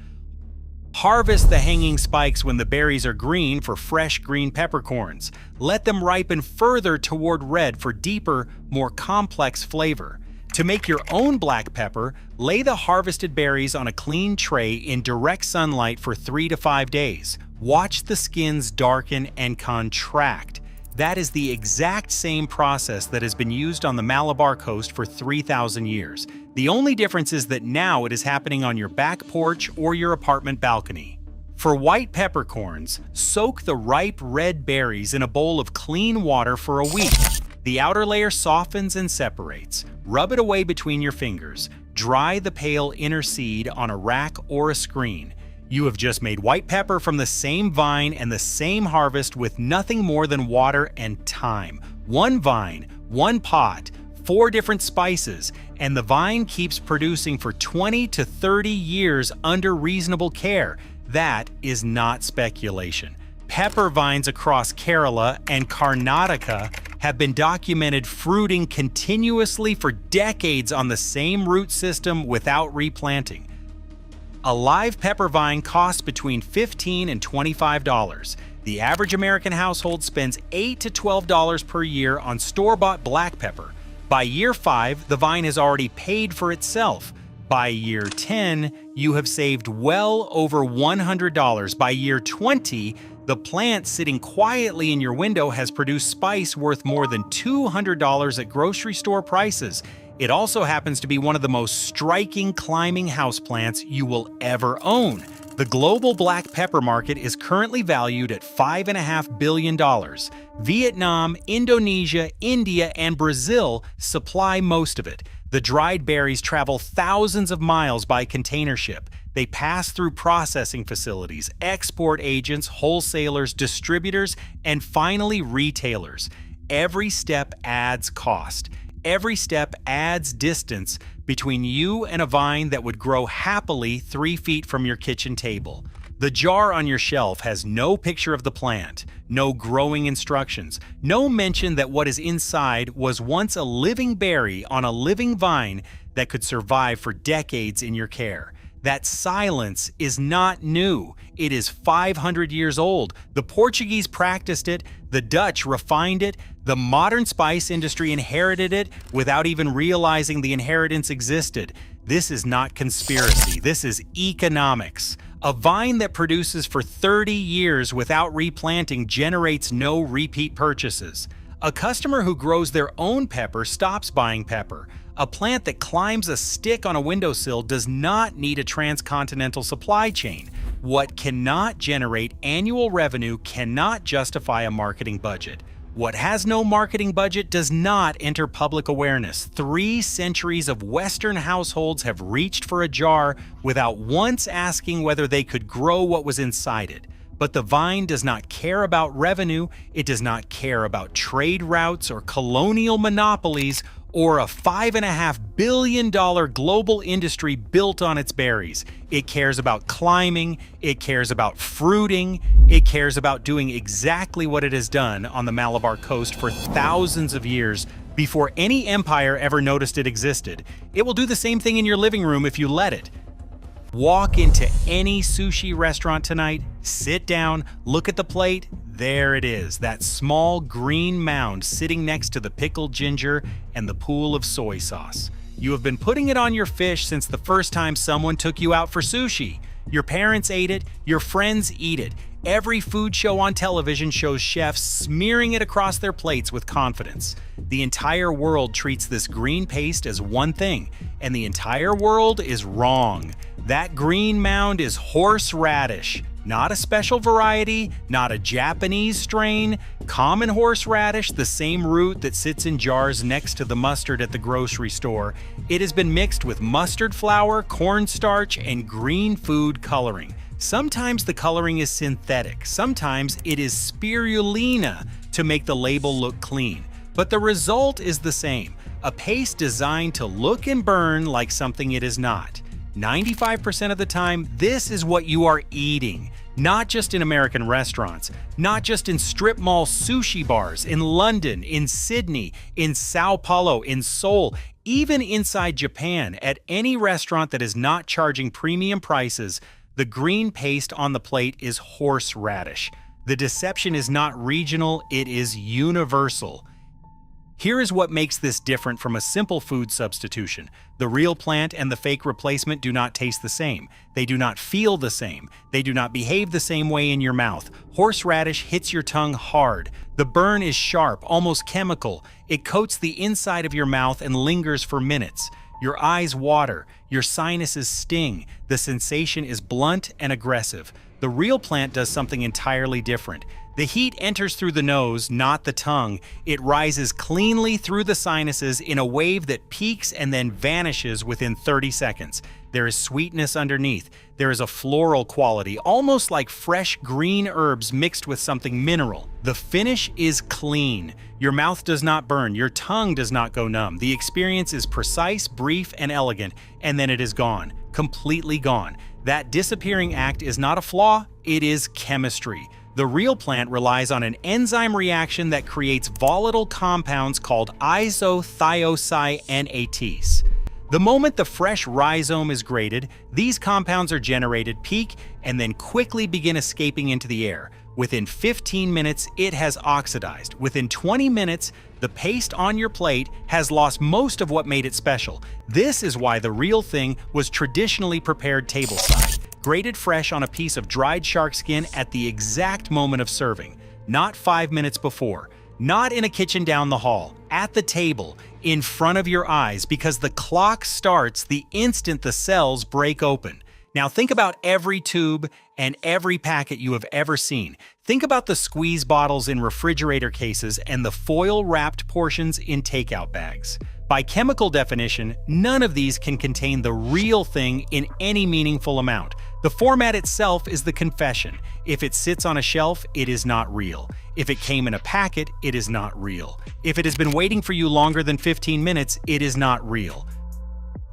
Harvest the hanging spikes when the berries are green for fresh green peppercorns. Let them ripen further toward red for deeper, more complex flavor. To make your own black pepper, lay the harvested berries on a clean tray in direct sunlight for 3 to 5 days. Watch the skins darken and contract. That is the exact same process that has been used on the Malabar coast for 3,000 years. The only difference is that now it is happening on your back porch or your apartment balcony. For white peppercorns, soak the ripe red berries in a bowl of clean water for a week. The outer layer softens and separates. Rub it away between your fingers. Dry the pale inner seed on a rack or a screen. You have just made white pepper from the same vine and the same harvest with nothing more than water and time. One vine, one pot, 4 different spices, and the vine keeps producing for 20 to 30 years under reasonable care. That is not speculation. Pepper vines across Kerala and Karnataka have been documented fruiting continuously for decades on the same root system without replanting. A live pepper vine costs between $15 and $25. The average American household spends $8 to $12 per year on store-bought black pepper. By year 5, the vine has already paid for itself. By year 10, you have saved well over $100. By year 20, the plant sitting quietly in your window has produced spice worth more than $200 at grocery store prices. It also happens to be one of the most striking climbing houseplants you will ever own. The global black pepper market is currently valued at $5.5 billion. Vietnam, Indonesia, India, and Brazil supply most of it. The dried berries travel thousands of miles by container ship. They pass through processing facilities, export agents, wholesalers, distributors, and finally retailers. Every step adds cost. Every step adds distance between you and a vine that would grow happily 3 feet from your kitchen table. The jar on your shelf has no picture of the plant, no growing instructions, no mention that what is inside was once a living berry on a living vine that could survive for decades in your care. That silence is not new. It is 500 years old. The Portuguese practiced it, the Dutch refined it, the modern spice industry inherited it without even realizing the inheritance existed. This is not conspiracy. This is economics. A vine that produces for 30 years without replanting generates no repeat purchases. A customer who grows their own pepper stops buying pepper. A plant that climbs a stick on a windowsill does not need a transcontinental supply chain. What cannot generate annual revenue cannot justify a marketing budget. What has no marketing budget does not enter public awareness. 3 centuries of Western households have reached for a jar without once asking whether they could grow what was inside it. But the vine does not care about revenue, it does not care about trade routes or colonial monopolies or a $5.5 billion global industry built on its berries. It cares about climbing, it cares about fruiting, it cares about doing exactly what it has done on the Malabar coast for thousands of years before any empire ever noticed it existed. It will do the same thing in your living room if you let it. Walk into any sushi restaurant tonight, sit down, look at the plate. There it is, that small green mound sitting next to the pickled ginger and the pool of soy sauce. You have been putting it on your fish since the first time someone took you out for sushi. Your parents ate it, your friends eat it. Every food show on television shows chefs smearing it across their plates with confidence. The entire world treats this green paste as one thing, and the entire world is wrong. That green mound is horseradish. Not a special variety, not a Japanese strain. Common horseradish, the same root that sits in jars next to the mustard at the grocery store. It has been mixed with mustard flour, cornstarch, and green food coloring. Sometimes the coloring is synthetic, sometimes it is spirulina to make the label look clean. But the result is the same, a paste designed to look and burn like something it is not. 95% of the time, this is what you are eating. Not just in American restaurants, not just in strip mall sushi bars, in London, in Sydney, in Sao Paulo, in Seoul, even inside Japan, at any restaurant that is not charging premium prices, the green paste on the plate is horseradish. The deception is not regional, it is universal. Here is what makes this different from a simple food substitution. The real plant and the fake replacement do not taste the same. They do not feel the same. They do not behave the same way in your mouth. Horseradish hits your tongue hard. The burn is sharp, almost chemical. It coats the inside of your mouth and lingers for minutes. Your eyes water. Your sinuses sting. The sensation is blunt and aggressive. The real plant does something entirely different. The heat enters through the nose, not the tongue. It rises cleanly through the sinuses in a wave that peaks and then vanishes within 30 seconds. There is sweetness underneath. There is a floral quality, almost like fresh green herbs mixed with something mineral. The finish is clean. Your mouth does not burn. Your tongue does not go numb. The experience is precise, brief, and elegant, and then it is gone. Completely gone. That disappearing act is not a flaw, it is chemistry. The real plant relies on an enzyme reaction that creates volatile compounds called isothiocyanatase. The moment the fresh rhizome is grated, these compounds are generated, peak, and then quickly begin escaping into the air. Within 15 minutes, it has oxidized. Within 20 minutes, the paste on your plate has lost most of what made it special. This is why the real thing was traditionally prepared tableside, grated fresh on a piece of dried shark skin at the exact moment of serving, not 5 minutes before, not in a kitchen down the hall, at the table, in front of your eyes, because the clock starts the instant the cells break open. Now think about every tube and every packet you have ever seen. Think about the squeeze bottles in refrigerator cases and the foil-wrapped portions in takeout bags. By chemical definition, none of these can contain the real thing in any meaningful amount. The format itself is the confession. If it sits on a shelf, it is not real. If it came in a packet, it is not real. If it has been waiting for you longer than 15 minutes, it is not real.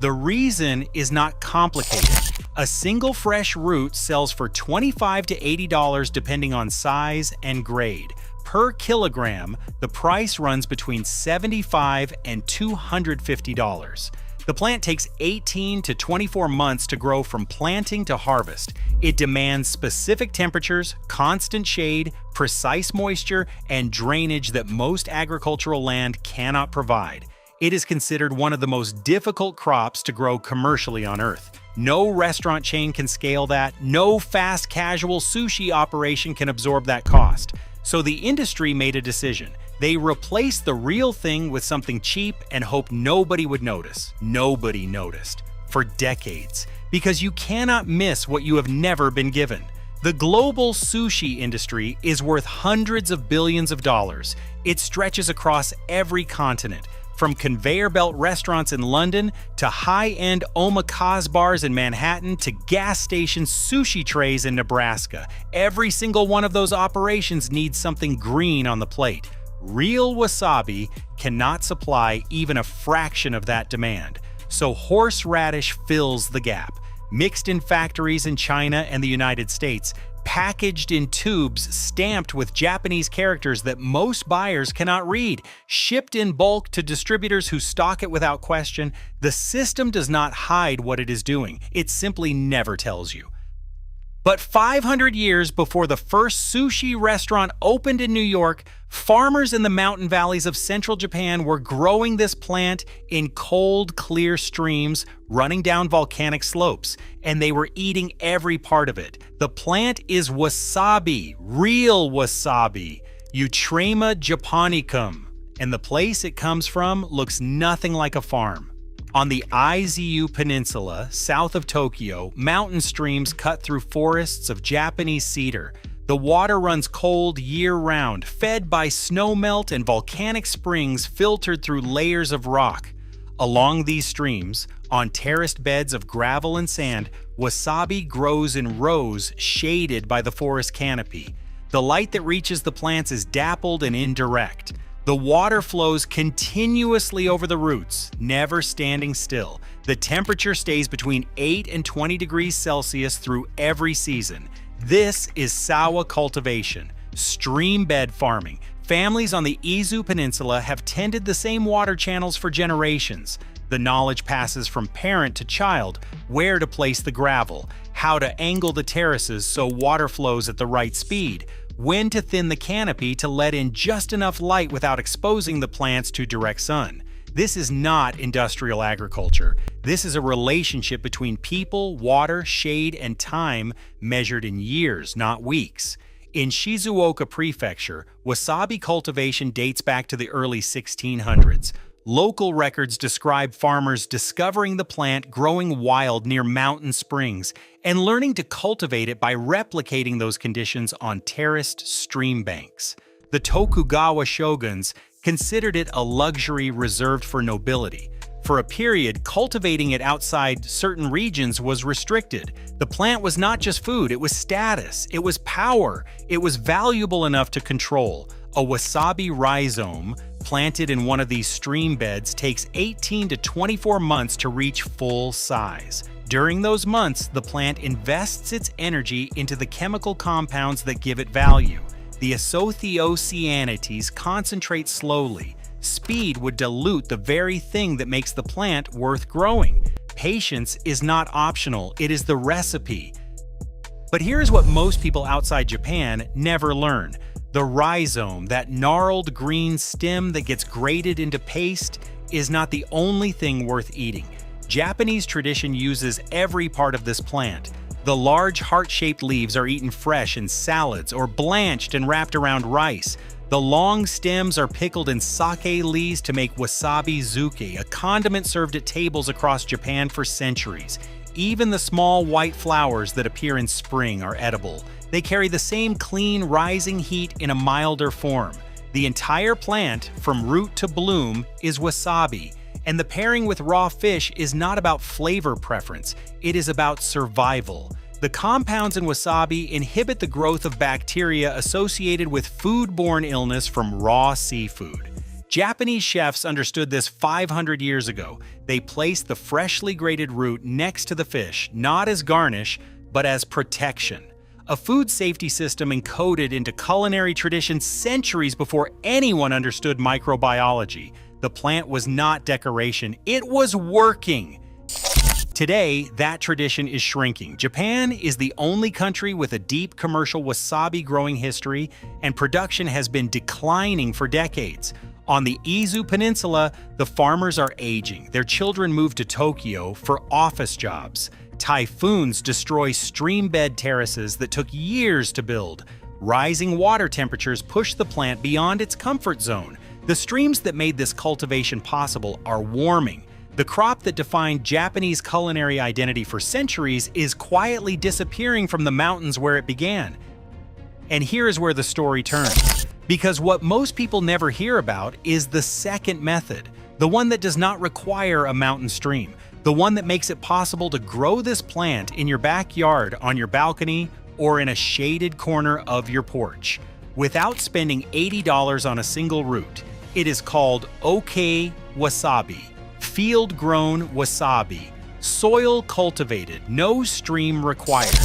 The reason is not complicated. A single fresh root sells for $25 to $80 depending on size and grade. Per kilogram, the price runs between $75 and $250. The plant takes 18 to 24 months to grow from planting to harvest. It demands specific temperatures, constant shade, precise moisture, and drainage that most agricultural land cannot provide. It is considered one of the most difficult crops to grow commercially on Earth. No restaurant chain can scale that. No fast casual sushi operation can absorb that cost. So the industry made a decision. They replaced the real thing with something cheap and hoped nobody would notice. Nobody noticed. For decades. Because you cannot miss what you have never been given. The global sushi industry is worth hundreds of billions of dollars. It stretches across every continent, from conveyor belt restaurants in London to high-end omakase bars in Manhattan to gas station sushi trays in Nebraska. Every single one of those operations needs something green on the plate. Real wasabi cannot supply even a fraction of that demand. So horseradish fills the gap. Mixed in factories in China and the United States, packaged in tubes stamped with Japanese characters that most buyers cannot read, shipped in bulk to distributors who stock it without question, the system does not hide what it is doing. It simply never tells you. But 500 years before the first sushi restaurant opened in New York, farmers in the mountain valleys of central Japan were growing this plant in cold, clear streams running down volcanic slopes, and they were eating every part of it. The plant is wasabi, real wasabi, Eutrema japonicum, and the place it comes from looks nothing like a farm. On the Izu Peninsula, south of Tokyo, mountain streams cut through forests of Japanese cedar. The water runs cold year-round, fed by snowmelt and volcanic springs filtered through layers of rock. Along these streams, on terraced beds of gravel and sand, wasabi grows in rows shaded by the forest canopy. The light that reaches the plants is dappled and indirect. The water flows continuously over the roots, never standing still. The temperature stays between 8 and 20 degrees Celsius through every season. This is sawa cultivation, stream bed farming. Families on the Izu Peninsula have tended the same water channels for generations. The knowledge passes from parent to child, where to place the gravel, how to angle the terraces so water flows at the right speed, when to thin the canopy to let in just enough light without exposing the plants to direct sun. This is not industrial agriculture. This is a relationship between people, water, shade, and time measured in years, not weeks. In Shizuoka Prefecture, wasabi cultivation dates back to the early 1600s. Local records describe farmers discovering the plant growing wild near mountain springs and learning to cultivate it by replicating those conditions on terraced stream banks. The Tokugawa shoguns considered it a luxury reserved for nobility. For a period, cultivating it outside certain regions was restricted. The plant was not just food, it was status, it was power, it was valuable enough to control. A wasabi rhizome planted in one of these stream beds takes 18 to 24 months to reach full size. During those months, the plant invests its energy into the chemical compounds that give it value. The isothiocyanates concentrate slowly. Speed would dilute the very thing that makes the plant worth growing. Patience is not optional, it is the recipe. But here's what most people outside Japan never learn. The rhizome, that gnarled green stem that gets grated into paste, is not the only thing worth eating. Japanese tradition uses every part of this plant. The large heart-shaped leaves are eaten fresh in salads or blanched and wrapped around rice. The long stems are pickled in sake leaves to make wasabi zuke, a condiment served at tables across Japan for centuries. Even the small white flowers that appear in spring are edible. They carry the same clean, rising heat in a milder form. The entire plant, from root to bloom, is wasabi, and the pairing with raw fish is not about flavor preference, it is about survival. The compounds in wasabi inhibit the growth of bacteria associated with foodborne illness from raw seafood. Japanese chefs understood this 500 years ago. They placed the freshly grated root next to the fish, not as garnish, but as protection. A food safety system encoded into culinary tradition centuries before anyone understood microbiology. The plant was not decoration, it was working. Today, that tradition is shrinking. Japan is the only country with a deep commercial wasabi growing history, and production has been declining for decades. On the Izu Peninsula, the farmers are aging. Their children move to Tokyo for office jobs. Typhoons destroy stream bed terraces that took years to build. Rising water temperatures push the plant beyond its comfort zone. The streams that made this cultivation possible are warming. The crop that defined Japanese culinary identity for centuries is quietly disappearing from the mountains where it began. And here's where the story turns. Because what most people never hear about is the second method, the one that does not require a mountain stream, the one that makes it possible to grow this plant in your backyard, on your balcony, or in a shaded corner of your porch, without spending $80 on a single root. It is called OK wasabi, field-grown wasabi, soil-cultivated, no stream required.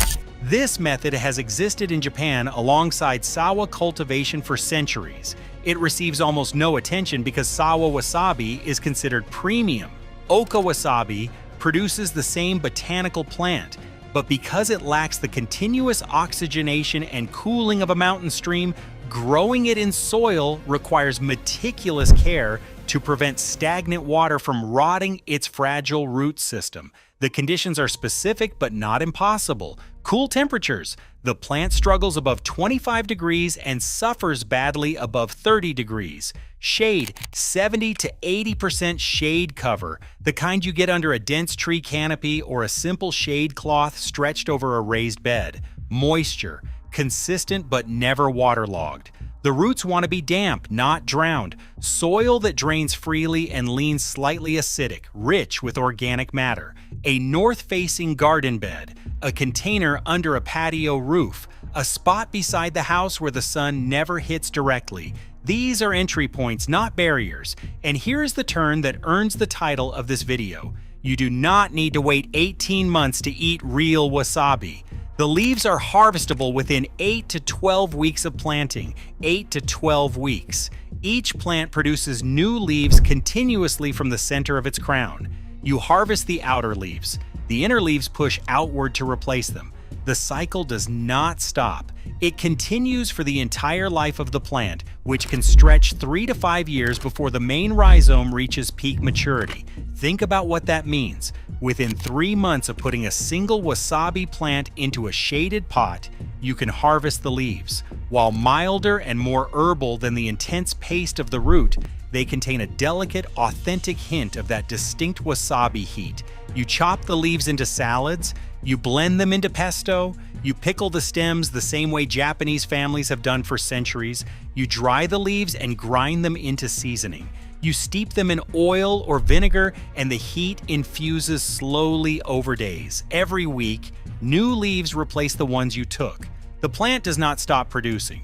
This method has existed in Japan alongside sawa cultivation for centuries. It receives almost no attention because sawa wasabi is considered premium. Oka wasabi produces the same botanical plant, but because it lacks the continuous oxygenation and cooling of a mountain stream, growing it in soil requires meticulous care to prevent stagnant water from rotting its fragile root system. The conditions are specific but not impossible. Cool temperatures. The plant struggles above 25 degrees and suffers badly above 30 degrees. Shade, 70 to 80% shade cover, the kind you get under a dense tree canopy or a simple shade cloth stretched over a raised bed. Moisture, consistent but never waterlogged. The roots want to be damp, not drowned. Soil that drains freely and leans slightly acidic, rich with organic matter. A north-facing garden bed, a container under a patio roof, a spot beside the house where the sun never hits directly. These are entry points, not barriers. And here's the turn that earns the title of this video. You do not need to wait 18 months to eat real wasabi. The leaves are harvestable within 8 to 12 weeks of planting, 8 to 12 weeks. Each plant produces new leaves continuously from the center of its crown. You harvest the outer leaves. The inner leaves push outward to replace them. The cycle does not stop. It continues for the entire life of the plant, which can stretch 3 to 5 years before the main rhizome reaches peak maturity. Think about what that means. Within 3 months of putting a single wasabi plant into a shaded pot, you can harvest the leaves. While milder and more herbal than the intense paste of the root, they contain a delicate, authentic hint of that distinct wasabi heat. You chop the leaves into salads, you blend them into pesto, you pickle the stems the same way Japanese families have done for centuries, you dry the leaves and grind them into seasoning. You steep them in oil or vinegar, and the heat infuses slowly over days. Every week, new leaves replace the ones you took. The plant does not stop producing.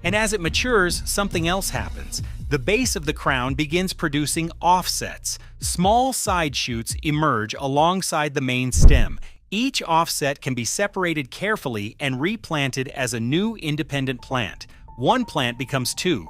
And as it matures, something else happens. The base of the crown begins producing offsets. Small side shoots emerge alongside the main stem. Each offset can be separated carefully and replanted as a new independent plant. One plant becomes two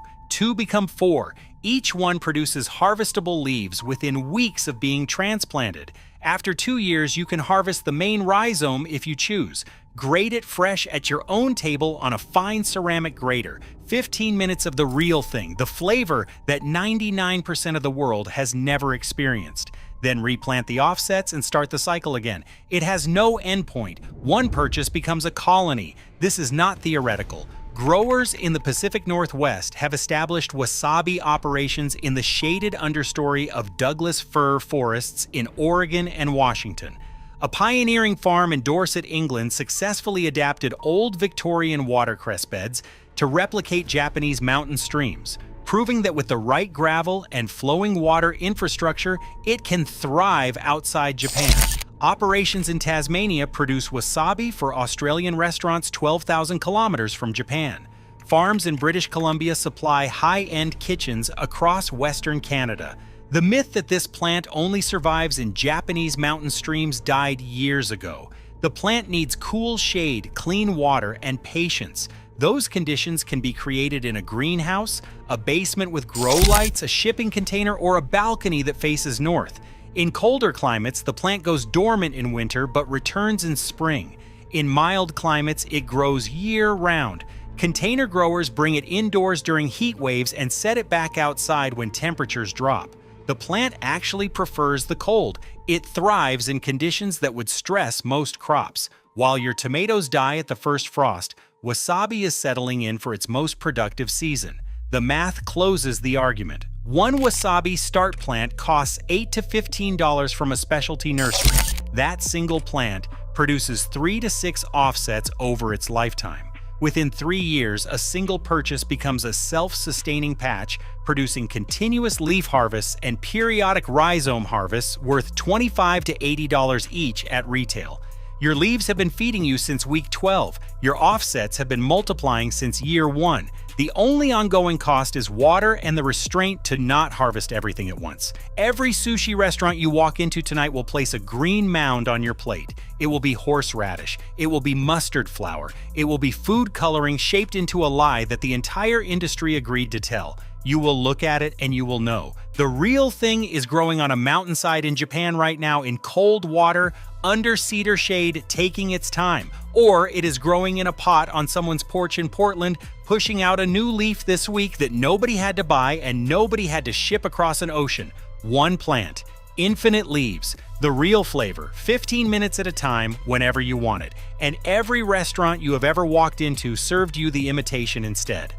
become 4. Each one produces harvestable leaves within weeks of being transplanted. After 2 years, you can harvest the main rhizome if you choose. Grate it fresh at your own table on a fine ceramic grater. 15 minutes of the real thing, the flavor that 99% of the world has never experienced. Then replant the offsets and start the cycle again. It has no endpoint. One purchase becomes a colony. This is not theoretical. Growers in the Pacific Northwest have established wasabi operations in the shaded understory of Douglas fir forests in Oregon and Washington. A pioneering farm in Dorset, England successfully adapted old Victorian watercress beds to replicate Japanese mountain streams, proving that with the right gravel and flowing water infrastructure, it can thrive outside Japan. Operations in Tasmania produce wasabi for Australian restaurants 12,000 kilometers from Japan. Farms in British Columbia supply high-end kitchens across Western Canada. The myth that this plant only survives in Japanese mountain streams died years ago. The plant needs cool shade, clean water, and patience. Those conditions can be created in a greenhouse, a basement with grow lights, a shipping container, or a balcony that faces north. In colder climates, the plant goes dormant in winter but returns in spring. In mild climates, it grows year-round. Container growers bring it indoors during heat waves and set it back outside when temperatures drop. The plant actually prefers the cold. It thrives in conditions that would stress most crops. While your tomatoes die at the first frost, Wasabi is settling in for its most productive season. The math closes the argument. One wasabi start plant costs $8 to $15 from a specialty nursery. That single plant produces 3 to 6 offsets over its lifetime. Within 3 years, a single purchase becomes a self-sustaining patch, producing continuous leaf harvests and periodic rhizome harvests worth $25 to $80 each at retail. Your leaves have been feeding you since week 12. Your offsets have been multiplying since year 1. The only ongoing cost is water and the restraint to not harvest everything at once. Every sushi restaurant you walk into tonight will place a green mound on your plate. It will be horseradish. It will be mustard flour. It will be food coloring shaped into a lie that the entire industry agreed to tell. You will look at it and you will know. The real thing is growing on a mountainside in Japan right now in cold water, under cedar shade, taking its time. Or it is growing in a pot on someone's porch in Portland, pushing out a new leaf this week that nobody had to buy and nobody had to ship across an ocean. One plant, infinite leaves, the real flavor, 15 minutes at a time, whenever you want it. And every restaurant you have ever walked into served you the imitation instead.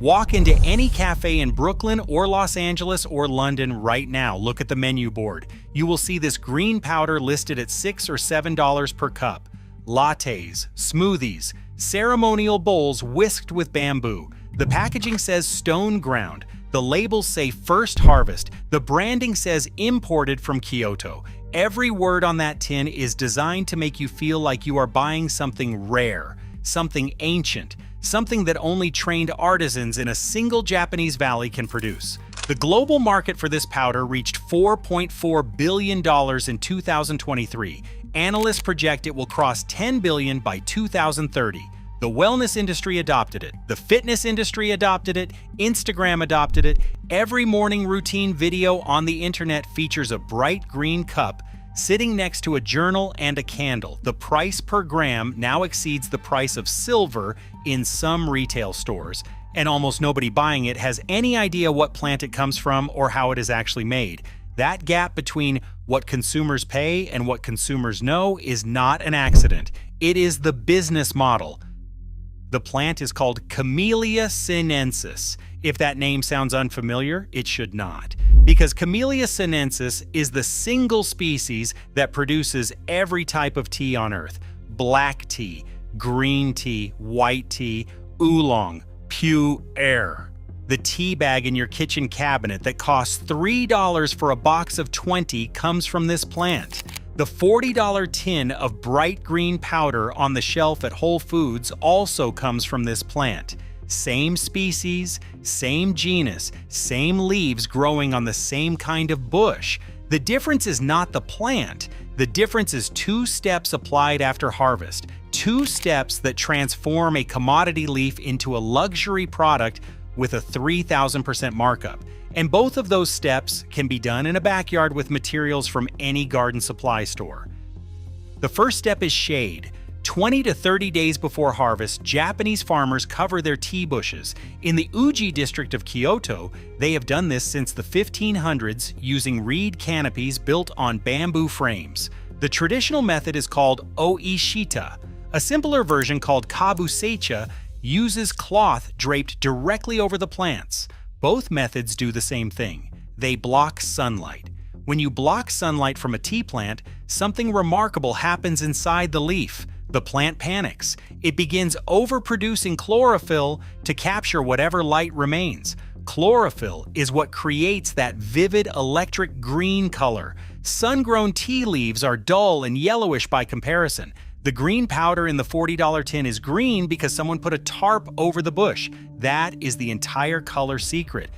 Walk into any cafe in Brooklyn or Los Angeles or London right now. Look at the menu board. You will see this green powder listed at $6 or $7 per cup. Lattes, smoothies, ceremonial bowls whisked with bamboo. The packaging says stone ground. The labels say first harvest. The branding says imported from Kyoto. Every word on that tin is designed to make you feel like you are buying something rare, something ancient, something that only trained artisans in a single Japanese valley can produce. The global market for this powder reached $4.4 billion in 2023. Analysts project it will cross $10 billion by 2030. The wellness industry adopted it. The fitness industry adopted it. Instagram adopted it. Every morning routine video on the internet features a bright green cup sitting next to a journal and a candle. The price per gram now exceeds the price of silver in some retail stores, and almost nobody buying it has any idea what plant it comes from or how it is actually made. That gap between what consumers pay and what consumers know is not an accident. It is the business model. The plant is called Camellia sinensis. If that name sounds unfamiliar, it should not. Because Camellia sinensis is the single species that produces every type of tea on earth. Black tea, green tea, white tea, oolong, pu'er. The tea bag in your kitchen cabinet that costs $3 for a box of 20 comes from this plant. The $40 tin of bright green powder on the shelf at Whole Foods also comes from this plant. Same species, same genus, same leaves growing on the same kind of bush. The difference is not the plant. The difference is 2 steps applied after harvest. 2 steps that transform a commodity leaf into a luxury product with a 3,000% markup. And both of those steps can be done in a backyard with materials from any garden supply store. The first step is shade. 20 to 30 days before harvest, Japanese farmers cover their tea bushes. In the Uji district of Kyoto, they have done this since the 1500s using reed canopies built on bamboo frames. The traditional method is called oishita. A simpler version called kabuseicha uses cloth draped directly over the plants. Both methods do the same thing. They block sunlight. When you block sunlight from a tea plant, something remarkable happens inside the leaf. The plant panics. It begins overproducing chlorophyll to capture whatever light remains. Chlorophyll is what creates that vivid electric green color. Sun-grown tea leaves are dull and yellowish by comparison. The green powder in the $40 tin is green because someone put a tarp over the bush. That is the entire color secret.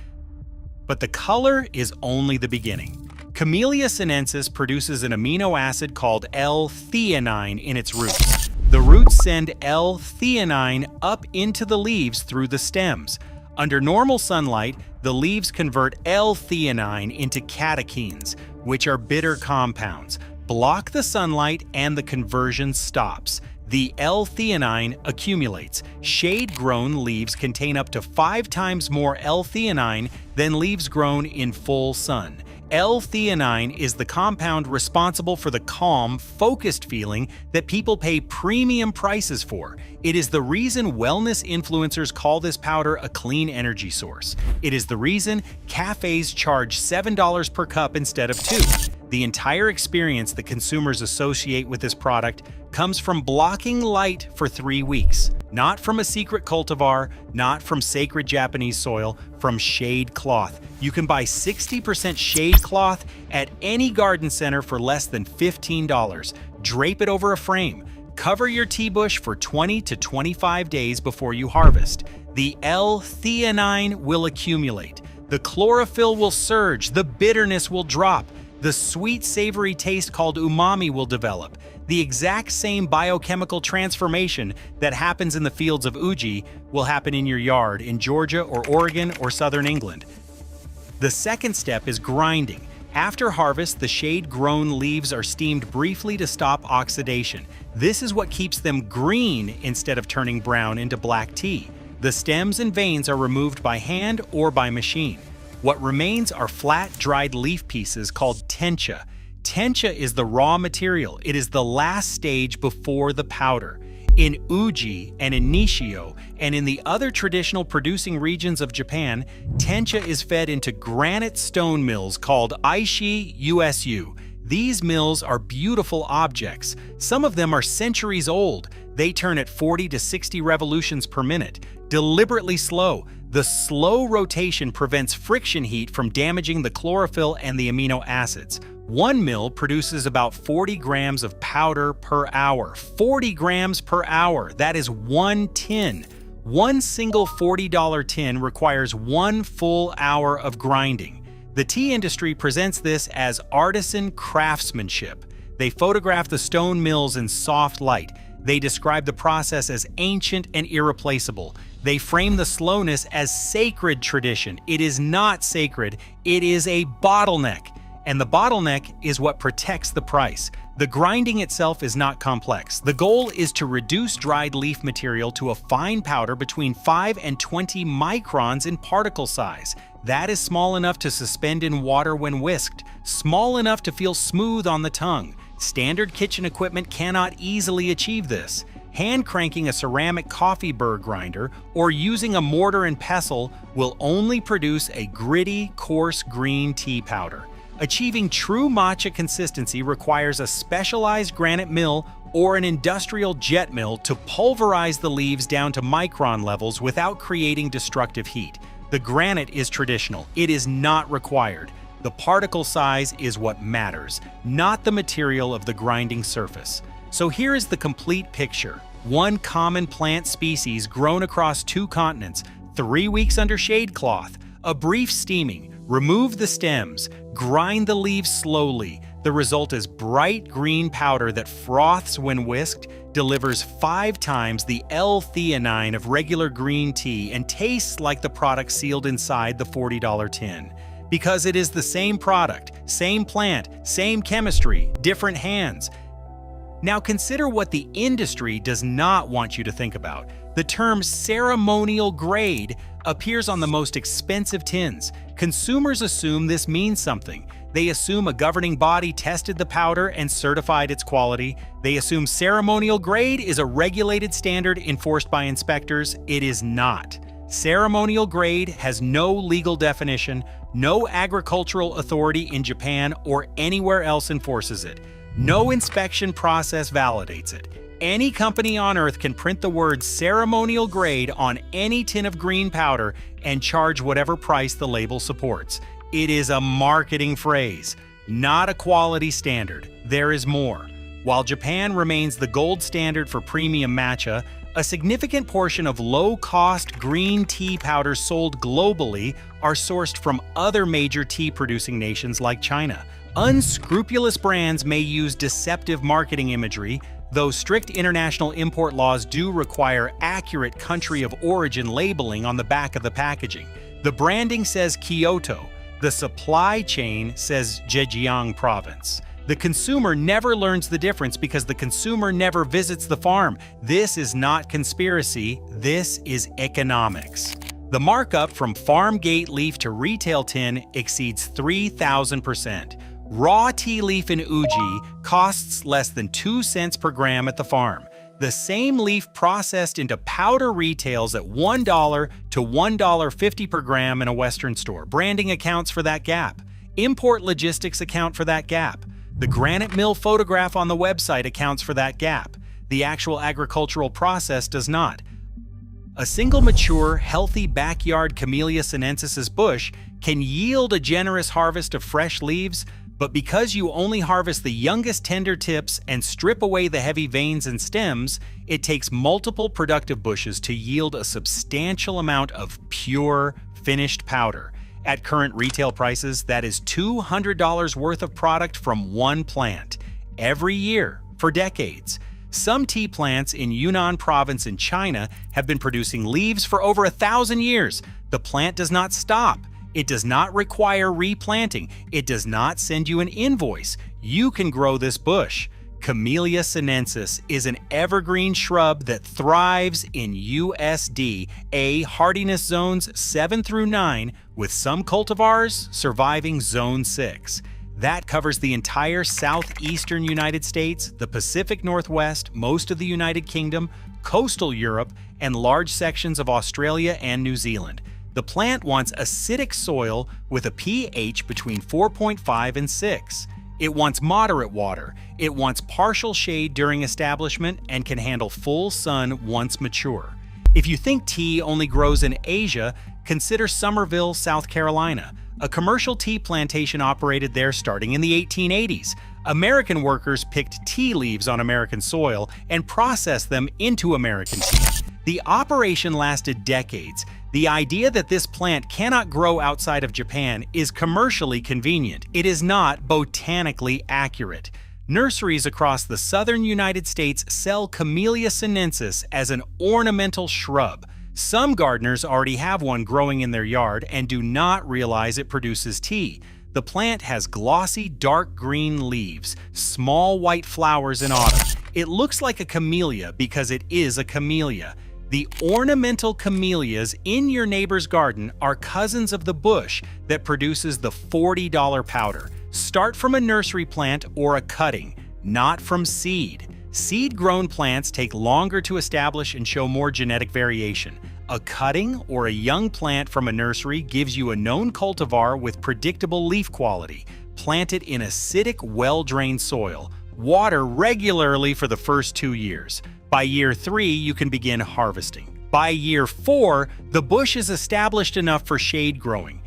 But the color is only the beginning. Camellia sinensis produces an amino acid called L-theanine in its roots. The roots send L-theanine up into the leaves through the stems. Under normal sunlight, the leaves convert L-theanine into catechins, which are bitter compounds. Block the sunlight and the conversion stops. The L-theanine accumulates. Shade-grown leaves contain up to 5 times more L-theanine than leaves grown in full sun. L-theanine is the compound responsible for the calm, focused feeling that people pay premium prices for. It is the reason wellness influencers call this powder a clean energy source. It is the reason cafes charge $7 per cup instead of $2. The entire experience that consumers associate with this product comes from blocking light for 3 weeks. Not from a secret cultivar, not from sacred Japanese soil, from shade cloth. You can buy 60% shade cloth at any garden center for less than $15. Drape it over a frame. Cover your tea bush for 20 to 25 days before you harvest. The L-theanine will accumulate. The chlorophyll will surge. The bitterness will drop. The sweet, savory taste called umami will develop. The exact same biochemical transformation that happens in the fields of Uji will happen in your yard in Georgia or Oregon or southern England. The second step is grinding. After harvest, the shade-grown leaves are steamed briefly to stop oxidation. This is what keeps them green instead of turning brown into black tea. The stems and veins are removed by hand or by machine. What remains are flat, dried leaf pieces called tencha. Tencha is the raw material. It is the last stage before the powder. In Uji and in Nishio and in the other traditional producing regions of Japan, tencha is fed into granite stone mills called Aishi Usu. These mills are beautiful objects. Some of them are centuries old. They turn at 40 to 60 revolutions per minute, deliberately slow. The slow rotation prevents friction heat from damaging the chlorophyll and the amino acids. One mill produces about 40 grams of powder per hour. 40 grams per hour, that is 1 tin. One single $40 tin requires 1 full hour of grinding. The tea industry presents this as artisan craftsmanship. They photograph the stone mills in soft light. They describe the process as ancient and irreplaceable. They frame the slowness as sacred tradition. It is not sacred, it is a bottleneck. And the bottleneck is what protects the price. The grinding itself is not complex. The goal is to reduce dried leaf material to a fine powder between 5 and 20 microns in particle size. That is small enough to suspend in water when whisked, small enough to feel smooth on the tongue. Standard kitchen equipment cannot easily achieve this. Hand cranking a ceramic coffee burr grinder or using a mortar and pestle will only produce a gritty, coarse green tea powder. Achieving true matcha consistency requires a specialized granite mill or an industrial jet mill to pulverize the leaves down to micron levels without creating destructive heat. The granite is traditional. It is not required. The particle size is what matters, not the material of the grinding surface. So here is the complete picture. One common plant species grown across 2 continents, 3 weeks under shade cloth, a brief steaming, remove the stems, grind the leaves slowly. The result is bright green powder that froths when whisked, delivers 5 times the L-theanine of regular green tea, and tastes like the product sealed inside the $40 tin. Because it is the same product, same plant, same chemistry, different hands. Now consider what the industry does not want you to think about. The term ceremonial grade appears on the most expensive tins. Consumers assume this means something. They assume a governing body tested the powder and certified its quality. They assume ceremonial grade is a regulated standard enforced by inspectors. It is not. Ceremonial grade has no legal definition. No agricultural authority in Japan or anywhere else enforces it. No inspection process validates it. Any company on earth can print the word ceremonial grade on any tin of green powder and charge whatever price the label supports. It is a marketing phrase, not a quality standard. There is more. While Japan remains the gold standard for premium matcha, a significant portion of low-cost green tea powders sold globally are sourced from other major tea-producing nations like China. Unscrupulous brands may use deceptive marketing imagery, though strict international import laws do require accurate country of origin labeling on the back of the packaging. The branding says Kyoto. The supply chain says Zhejiang province. The consumer never learns the difference because the consumer never visits the farm. This is not conspiracy, this is economics. The markup from farm gate leaf to retail tin exceeds 3,000%. Raw tea leaf in Uji costs less than 2 cents per gram at the farm. The same leaf processed into powder retails at $1 to $1.50 per gram in a Western store. Branding accounts for that gap. Import logistics account for that gap. The granite mill photograph on the website accounts for that gap. The actual agricultural process does not. A single mature, healthy backyard Camellia sinensis bush can yield a generous harvest of fresh leaves, but because you only harvest the youngest tender tips and strip away the heavy veins and stems, it takes multiple productive bushes to yield a substantial amount of pure, finished powder. At current retail prices, that is $200 worth of product from one plant, every year, for decades. Some tea plants in Yunnan province in China have been producing leaves for over 1,000 years. The plant does not stop. It does not require replanting. It does not send you an invoice. You can grow this bush. Camellia sinensis is an evergreen shrub that thrives in USDA hardiness zones 7 through 9, with some cultivars surviving zone 6. That covers the entire southeastern United States, the Pacific Northwest, most of the United Kingdom, coastal Europe, and large sections of Australia and New Zealand. The plant wants acidic soil with a pH between 4.5 and 6. It wants moderate water. It wants partial shade during establishment and can handle full sun once mature. If you think tea only grows in Asia, consider Summerville, South Carolina. A commercial tea plantation operated there starting in the 1880s. American workers picked tea leaves on American soil and processed them into American tea. The operation lasted decades. The idea that this plant cannot grow outside of Japan is commercially convenient. It is not botanically accurate. Nurseries across the southern United States sell Camellia sinensis as an ornamental shrub. Some gardeners already have one growing in their yard and do not realize it produces tea. The plant has glossy dark green leaves, small white flowers in autumn. It looks like a camellia because it is a camellia. The ornamental camellias in your neighbor's garden are cousins of the bush that produces the $40 powder. Start from a nursery plant or a cutting, not from seed. Seed-grown plants take longer to establish and show more genetic variation. A cutting or a young plant from a nursery gives you a known cultivar with predictable leaf quality. Plant it in acidic, well-drained soil. Water regularly for the first 2 years. By year 3, you can begin harvesting. By year 4, the bush is established enough for shade growing.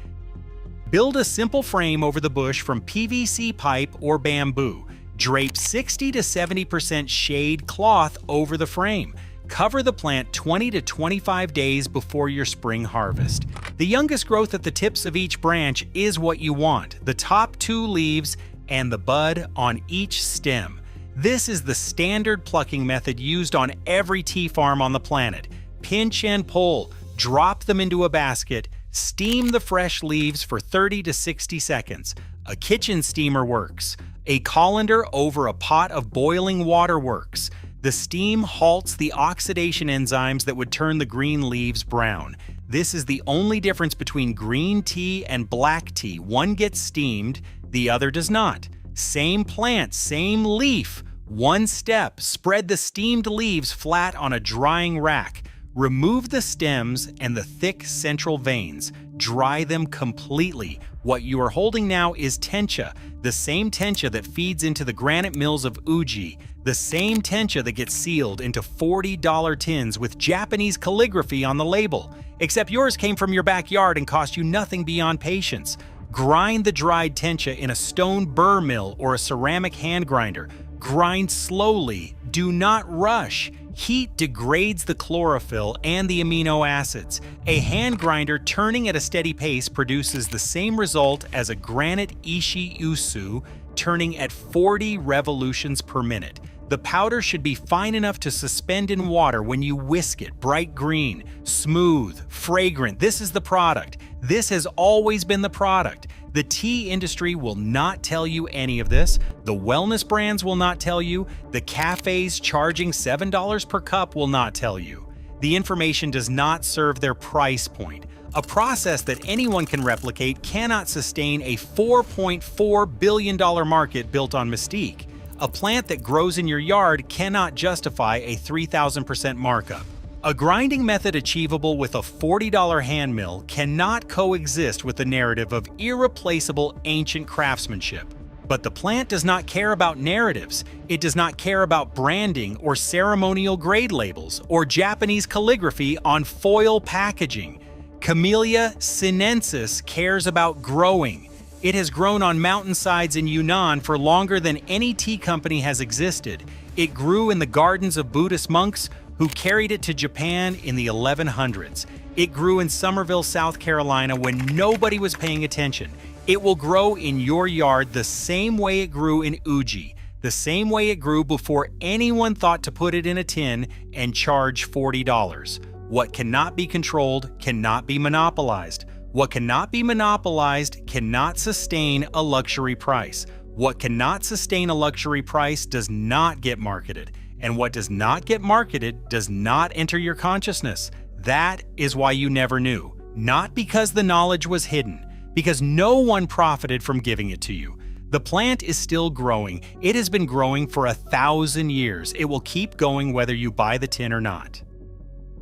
Build a simple frame over the bush from PVC pipe or bamboo. Drape 60 to 70% shade cloth over the frame. Cover the plant 20 to 25 days before your spring harvest. The youngest growth at the tips of each branch is what you want, the top 2 leaves and the bud on each stem. This is the standard plucking method used on every tea farm on the planet. Pinch and pull, drop them into a basket, steam the fresh leaves for 30 to 60 seconds. A kitchen steamer works. A colander over a pot of boiling water works. The steam halts the oxidation enzymes that would turn the green leaves brown. This is the only difference between green tea and black tea. One gets steamed, the other does not. Same plant, same leaf. One step, spread the steamed leaves flat on a drying rack. Remove the stems and the thick central veins. Dry them completely. What you are holding now is tencha, the same tencha that feeds into the granite mills of Uji, the same tencha that gets sealed into $40 tins with Japanese calligraphy on the label. Except yours came from your backyard and cost you nothing beyond patience. Grind the dried tencha in a stone burr mill or a ceramic hand grinder. Grind slowly. Do not rush. Heat degrades the chlorophyll and the amino acids. A hand grinder turning at a steady pace produces the same result as a granite ishi usu turning at 40 revolutions per minute. The powder should be fine enough to suspend in water when you whisk it. Bright green, smooth, fragrant. This is the product. This has always been the product. The tea industry will not tell you any of this. The wellness brands will not tell you. The cafes charging $7 per cup will not tell you. The information does not serve their price point. A process that anyone can replicate cannot sustain a $4.4 billion market built on mystique. A plant that grows in your yard cannot justify a 3,000% markup. A grinding method achievable with a $40 hand mill cannot coexist with the narrative of irreplaceable ancient craftsmanship. But the plant does not care about narratives. It does not care about branding or ceremonial grade labels or Japanese calligraphy on foil packaging. Camellia sinensis cares about growing. It has grown on mountainsides in Yunnan for longer than any tea company has existed. It grew in the gardens of Buddhist monks who carried it to Japan in the 1100s. It grew in Somerville, South Carolina when nobody was paying attention. It will grow in your yard the same way it grew in Uji, the same way it grew before anyone thought to put it in a tin and charge $40. What cannot be controlled cannot be monopolized. What cannot be monopolized cannot sustain a luxury price. What cannot sustain a luxury price does not get marketed. And what does not get marketed does not enter your consciousness. That is why you never knew. Not because the knowledge was hidden, because no one profited from giving it to you. The plant is still growing. It has been growing for 1,000 years. It will keep going whether you buy the tin or not.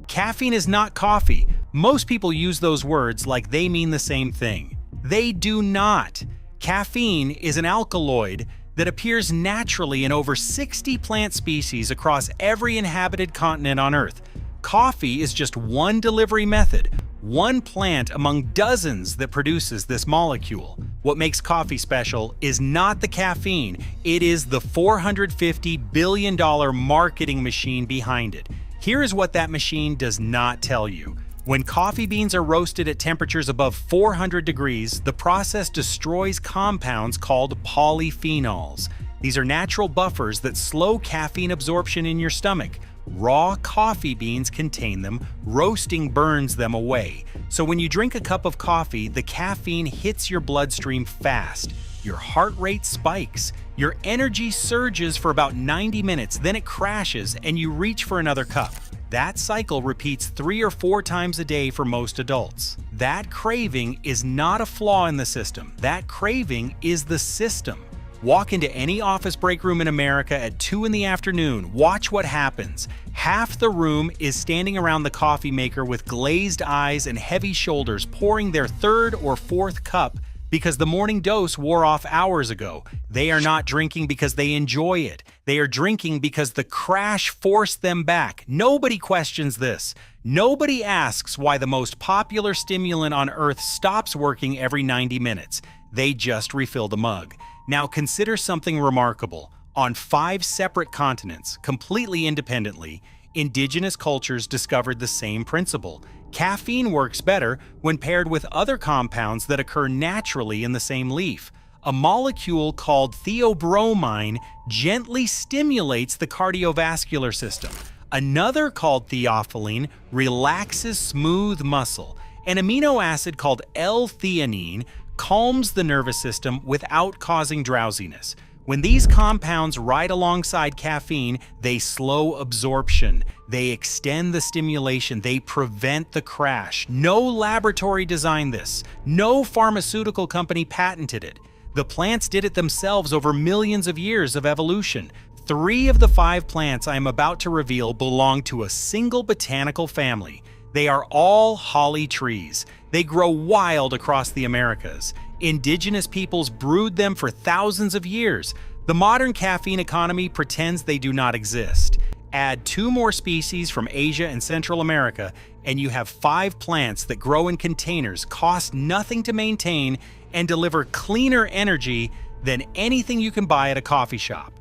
Caffeine is not coffee. Most people use those words like they mean the same thing. They do not. Caffeine is an alkaloid that appears naturally in over 60 plant species across every inhabited continent on Earth. Coffee is just one delivery method, one plant among dozens that produces this molecule. What makes coffee special is not the caffeine, it is the $450 billion marketing machine behind it. Here is what that machine does not tell you. When coffee beans are roasted at temperatures above 400 degrees, the process destroys compounds called polyphenols. These are natural buffers that slow caffeine absorption in your stomach. Raw coffee beans contain them, roasting burns them away. So when you drink a cup of coffee, the caffeine hits your bloodstream fast. Your heart rate spikes. Your energy surges for about 90 minutes, then it crashes and you reach for another cup. That cycle repeats 3 or 4 times a day for most adults. That craving is not a flaw in the system. That craving is the system. Walk into any office break room in America at 2 in the afternoon. Watch what happens. Half the room is standing around the coffee maker with glazed eyes and heavy shoulders, pouring their 3rd or 4th cup because the morning dose wore off hours ago. They are not drinking because they enjoy it. They are drinking because the crash forced them back. Nobody questions this. Nobody asks why the most popular stimulant on Earth stops working every 90 minutes. They just refill the mug. Now consider something remarkable. On 5 separate continents, completely independently, indigenous cultures discovered the same principle. Caffeine works better when paired with other compounds that occur naturally in the same leaf. A molecule called theobromine gently stimulates the cardiovascular system. Another called theophylline relaxes smooth muscle. An amino acid called L-theanine calms the nervous system without causing drowsiness. When these compounds ride alongside caffeine, they slow absorption, they extend the stimulation, they prevent the crash. No laboratory designed this. No pharmaceutical company patented it. The plants did it themselves over millions of years of evolution. 3 of the 5 plants I am about to reveal belong to a single botanical family. They are all holly trees. They grow wild across the Americas. Indigenous peoples brewed them for thousands of years. The modern caffeine economy pretends they do not exist. Add 2 more species from Asia and Central America, and you have 5 plants that grow in containers, cost nothing to maintain, and deliver cleaner energy than anything you can buy at a coffee shop.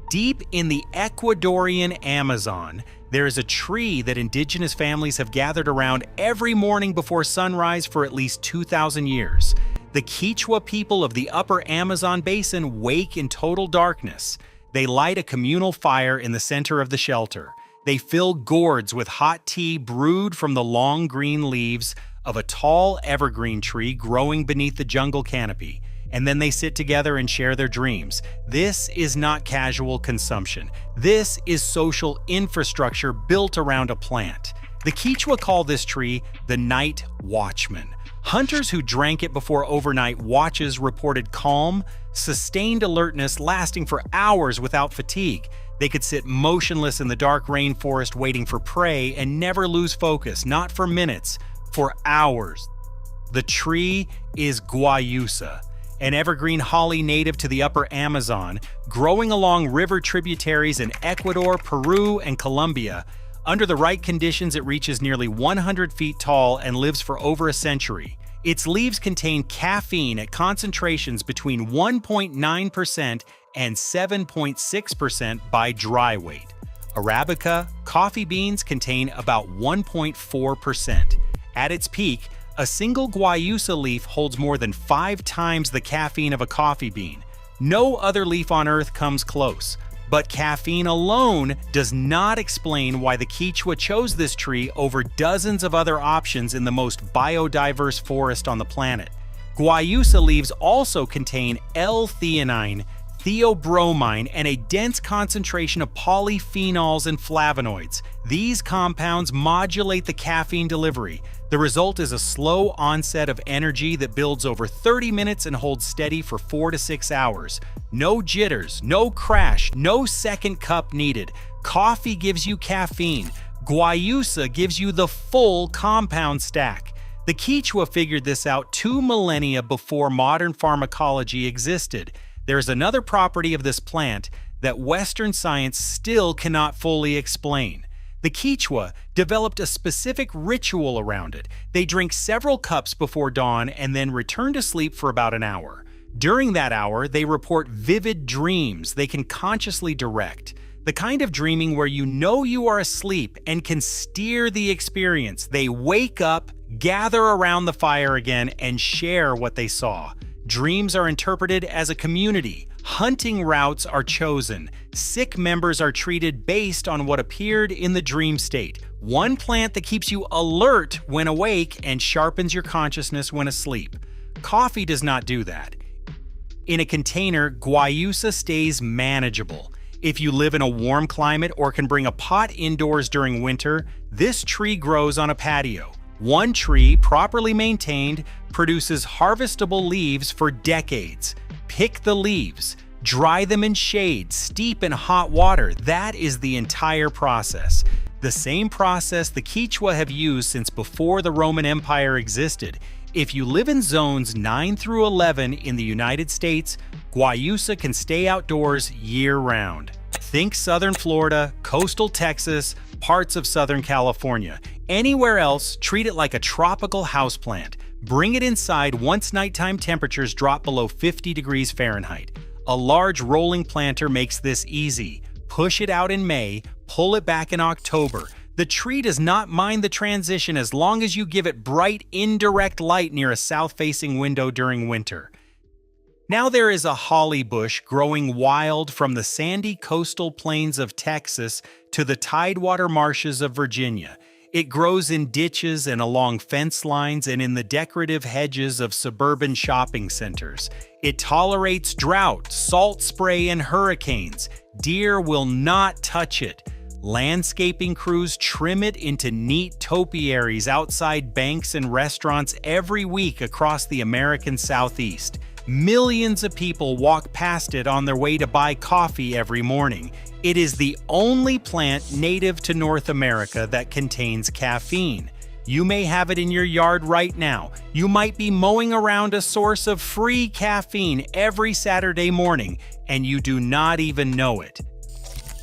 Deep in the Ecuadorian Amazon, there is a tree that indigenous families have gathered around every morning before sunrise for at least 2,000 years. The Quechua people of the upper Amazon basin wake in total darkness. They light a communal fire in the center of the shelter. They fill gourds with hot tea brewed from the long green leaves of a tall evergreen tree growing beneath the jungle canopy. And then they sit together and share their dreams. This is not casual consumption. This is social infrastructure built around a plant. The Quechua call this tree the night watchman. Hunters who drank it before overnight watches reported calm, sustained alertness lasting for hours without fatigue. They could sit motionless in the dark rainforest waiting for prey and never lose focus, not for minutes, for hours. The tree is guayusa, an evergreen holly native to the upper Amazon, growing along river tributaries in Ecuador, Peru, and Colombia. Under the right conditions, it reaches nearly 100 feet tall and lives for over a century. Its leaves contain caffeine at concentrations between 1.9% and 7.6% by dry weight. Arabica, coffee beans contain about 1.4%. At its peak, a single guayusa leaf holds more than 5 times the caffeine of a coffee bean. No other leaf on Earth comes close. But caffeine alone does not explain why the Quechua chose this tree over dozens of other options in the most biodiverse forest on the planet. Guayusa leaves also contain L-theanine, theobromine, and a dense concentration of polyphenols and flavonoids. These compounds modulate the caffeine delivery. The result is a slow onset of energy that builds over 30 minutes and holds steady for 4 to 6 hours. No jitters, no crash, no second cup needed. Coffee gives you caffeine. Guayusa gives you the full compound stack. The Quechua figured this out 2 millennia before modern pharmacology existed. There's another property of this plant that Western science still cannot fully explain. The Quechua developed a specific ritual around it. They drink several cups before dawn and then return to sleep for about an hour. During that hour, they report vivid dreams they can consciously direct. The kind of dreaming where you know you are asleep and can steer the experience. They wake up, gather around the fire again, and share what they saw. Dreams are interpreted as a community. Hunting routes are chosen. Sick members are treated based on what appeared in the dream state. One plant that keeps you alert when awake and sharpens your consciousness when asleep. Coffee does not do that. In a container, guayusa stays manageable. If you live in a warm climate or can bring a pot indoors during winter, this tree grows on a patio. One tree, properly maintained, produces harvestable leaves for decades. Pick the leaves, dry them in shade, steep in hot water. That is the entire process. The same process the Quechua have used since before the Roman Empire existed. If you live in zones 9 through 11 in the United States, guayusa can stay outdoors year-round. Think southern Florida, coastal Texas, parts of Southern California. Anywhere else, treat it like a tropical houseplant. Bring it inside once nighttime temperatures drop below 50 degrees Fahrenheit. A large rolling planter makes this easy. Push it out in May, pull it back in October. The tree does not mind the transition as long as you give it bright, indirect light near a south-facing window during winter. Now there is a holly bush growing wild from the sandy coastal plains of Texas to the tidewater marshes of Virginia. It grows in ditches and along fence lines and in the decorative hedges of suburban shopping centers. It tolerates drought, salt spray, and hurricanes. Deer will not touch it. Landscaping crews trim it into neat topiaries outside banks and restaurants every week across the American Southeast. Millions of people walk past it on their way to buy coffee every morning. It is the only plant native to North America that contains caffeine. You may have it in your yard right now. You might be mowing around a source of free caffeine every Saturday morning, and you do not even know it.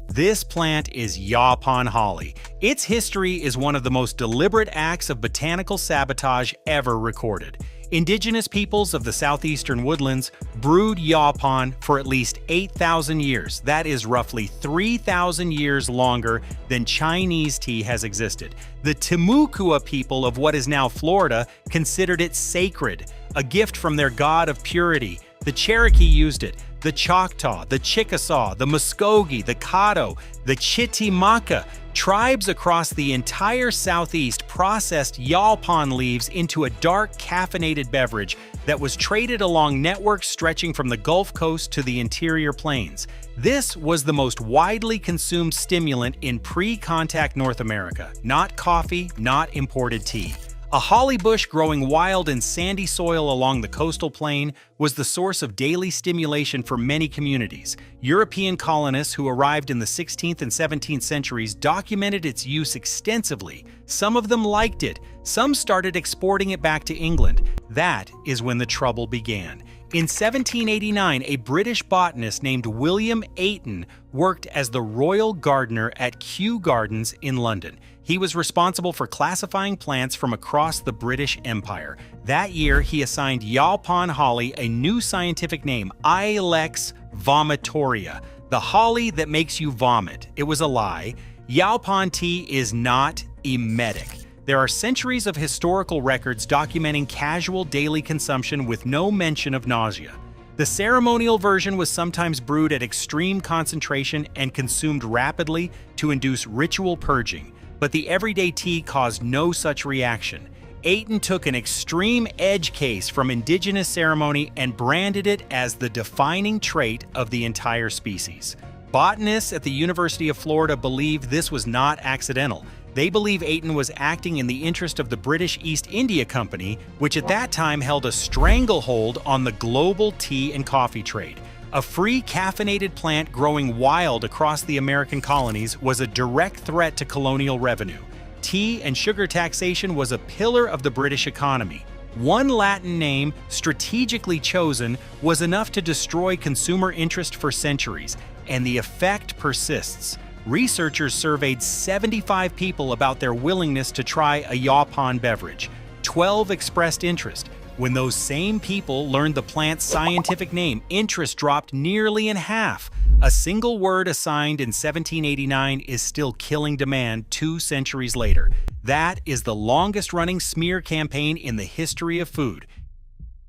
This plant is Yaupon holly. Its history is one of the most deliberate acts of botanical sabotage ever recorded. Indigenous peoples of the southeastern woodlands brewed yaupon for at least 8,000 years. That is roughly 3,000 years longer than Chinese tea has existed. The Timucua people of what is now Florida considered it sacred, a gift from their god of purity. The Cherokee used it. the Choctaw, the Chickasaw, the Muskogee, the Caddo, the Chitimacha. Tribes across the entire Southeast processed Yalpan leaves into a dark caffeinated beverage that was traded along networks stretching from the Gulf Coast to the interior plains. This was the most widely consumed stimulant in pre-contact North America, not coffee, not imported tea. A holly bush growing wild in sandy soil along the coastal plain was the source of daily stimulation for many communities. European colonists who arrived in the 16th and 17th centuries documented its use extensively. Some of them liked it. Some started exporting it back to England. That is when the trouble began. In 1789, a British botanist named William Ayton worked as the royal gardener at Kew Gardens in London. He was responsible for classifying plants from across the British Empire. That year, he assigned Yalpan holly a new scientific name, Ilex vomitoria, the holly that makes you vomit. It was a lie. Yalpan tea is not emetic. There are centuries of historical records documenting casual daily consumption with no mention of nausea. The ceremonial version was sometimes brewed at extreme concentration and consumed rapidly to induce ritual purging, but the everyday tea caused no such reaction. Ayton took an extreme edge case from indigenous ceremony and branded it as the defining trait of the entire species. Botanists at the University of Florida believe this was not accidental. They believe Ayton was acting in the interest of the British East India Company, which at that time held a stranglehold on the global tea and coffee trade. A free caffeinated plant growing wild across the American colonies was a direct threat to colonial revenue. Tea and sugar taxation was a pillar of the British economy. One Latin name, strategically chosen, was enough to destroy consumer interest for centuries, and the effect persists. Researchers surveyed 75 people about their willingness to try a Yalpan beverage. 12 expressed interest. When those same people learned the plant's scientific name, interest dropped nearly in half. A single word assigned in 1789 is still killing demand 2 centuries later. That is the longest-running smear campaign in the history of food.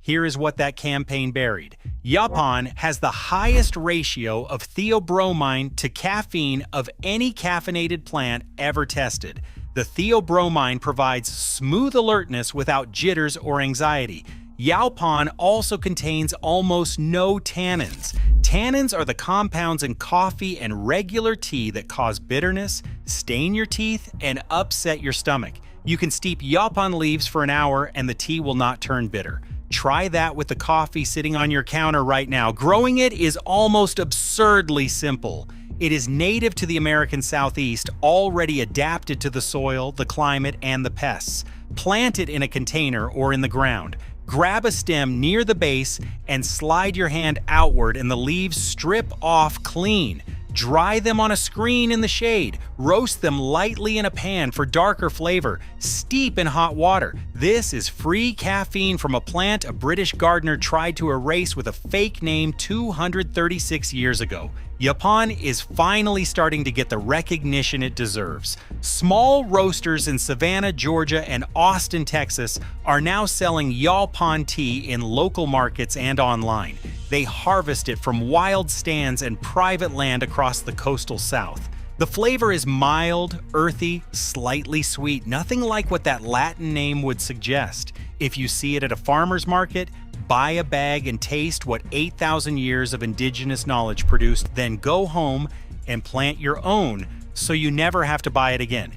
Here is what that campaign buried. Yalpan has the highest ratio of theobromine to caffeine of any caffeinated plant ever tested. The theobromine provides smooth alertness without jitters or anxiety. Yalpan also contains almost no tannins. Tannins are the compounds in coffee and regular tea that cause bitterness, stain your teeth, and upset your stomach. You can steep Yalpan leaves for an hour and the tea will not turn bitter. Try that with the coffee sitting on your counter right now. Growing it is almost absurdly simple. It is native to the American Southeast, already adapted to the soil, the climate, and the pests. Plant it in a container or in the ground. Grab a stem near the base and slide your hand outward and the leaves strip off clean. Dry them on a screen in the shade. Roast them lightly in a pan for darker flavor. Steep in hot water. This is free caffeine from a plant a British gardener tried to erase with a fake name 236 years ago. Yalpan is finally starting to get the recognition it deserves. Small roasters in Savannah, Georgia and Austin, Texas are now selling Yalpan tea in local markets and online. They harvest it from wild stands and private land across the coastal South. The flavor is mild, earthy, slightly sweet, nothing like what that Latin name would suggest. If you see it at a farmer's market, buy a bag and taste what 8,000 years of indigenous knowledge produced, then go home and plant your own so you never have to buy it again.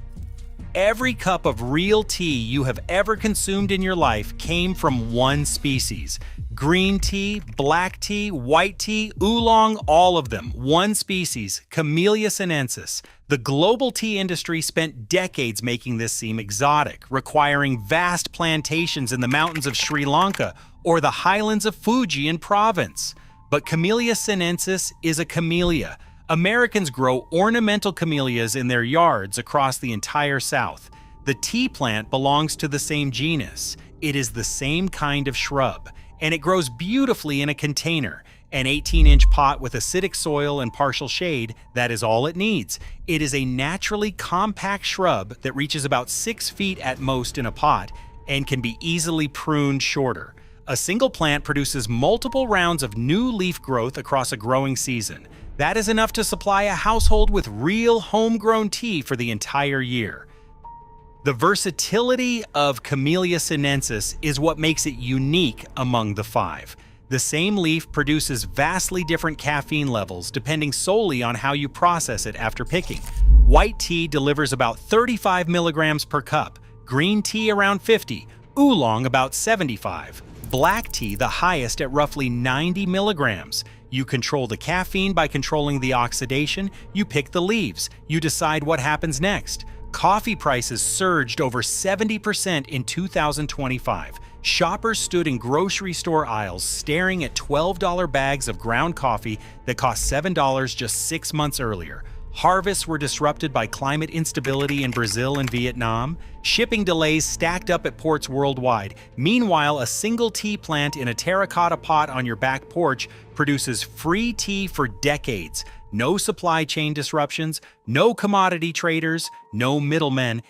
Every cup of real tea you have ever consumed in your life came from one species. Green tea, black tea, white tea, oolong, all of them. One species, Camellia sinensis. The global tea industry spent decades making this seem exotic, requiring vast plantations in the mountains of Sri Lanka or the highlands of Fujian province. But Camellia sinensis is a camellia. Americans grow ornamental camellias in their yards across the entire South. The tea plant belongs to the same genus. It is the same kind of shrub, and it grows beautifully in a container. An 18-inch pot with acidic soil and partial shade, that is all it needs. It is a naturally compact shrub that reaches about 6 feet at most in a pot and can be easily pruned shorter. A single plant produces multiple rounds of new leaf growth across a growing season. That is enough to supply a household with real homegrown tea for the entire year. The versatility of Camellia sinensis is what makes it unique among the 5. The same leaf produces vastly different caffeine levels depending solely on how you process it after picking. White tea delivers about 35 milligrams per cup, green tea around 50, oolong about 75, black tea the highest at roughly 90 milligrams. You control the caffeine by controlling the oxidation, you pick the leaves, you decide what happens next. Coffee prices surged over 70% in 2025. Shoppers stood in grocery store aisles staring at $12 bags of ground coffee that cost $7 just 6 months earlier. Harvests were disrupted by climate instability in Brazil and Vietnam. Shipping delays stacked up at ports worldwide. Meanwhile, a single tea plant in a terracotta pot on your back porch produces free tea for decades. No supply chain disruptions, no commodity traders, no middlemen.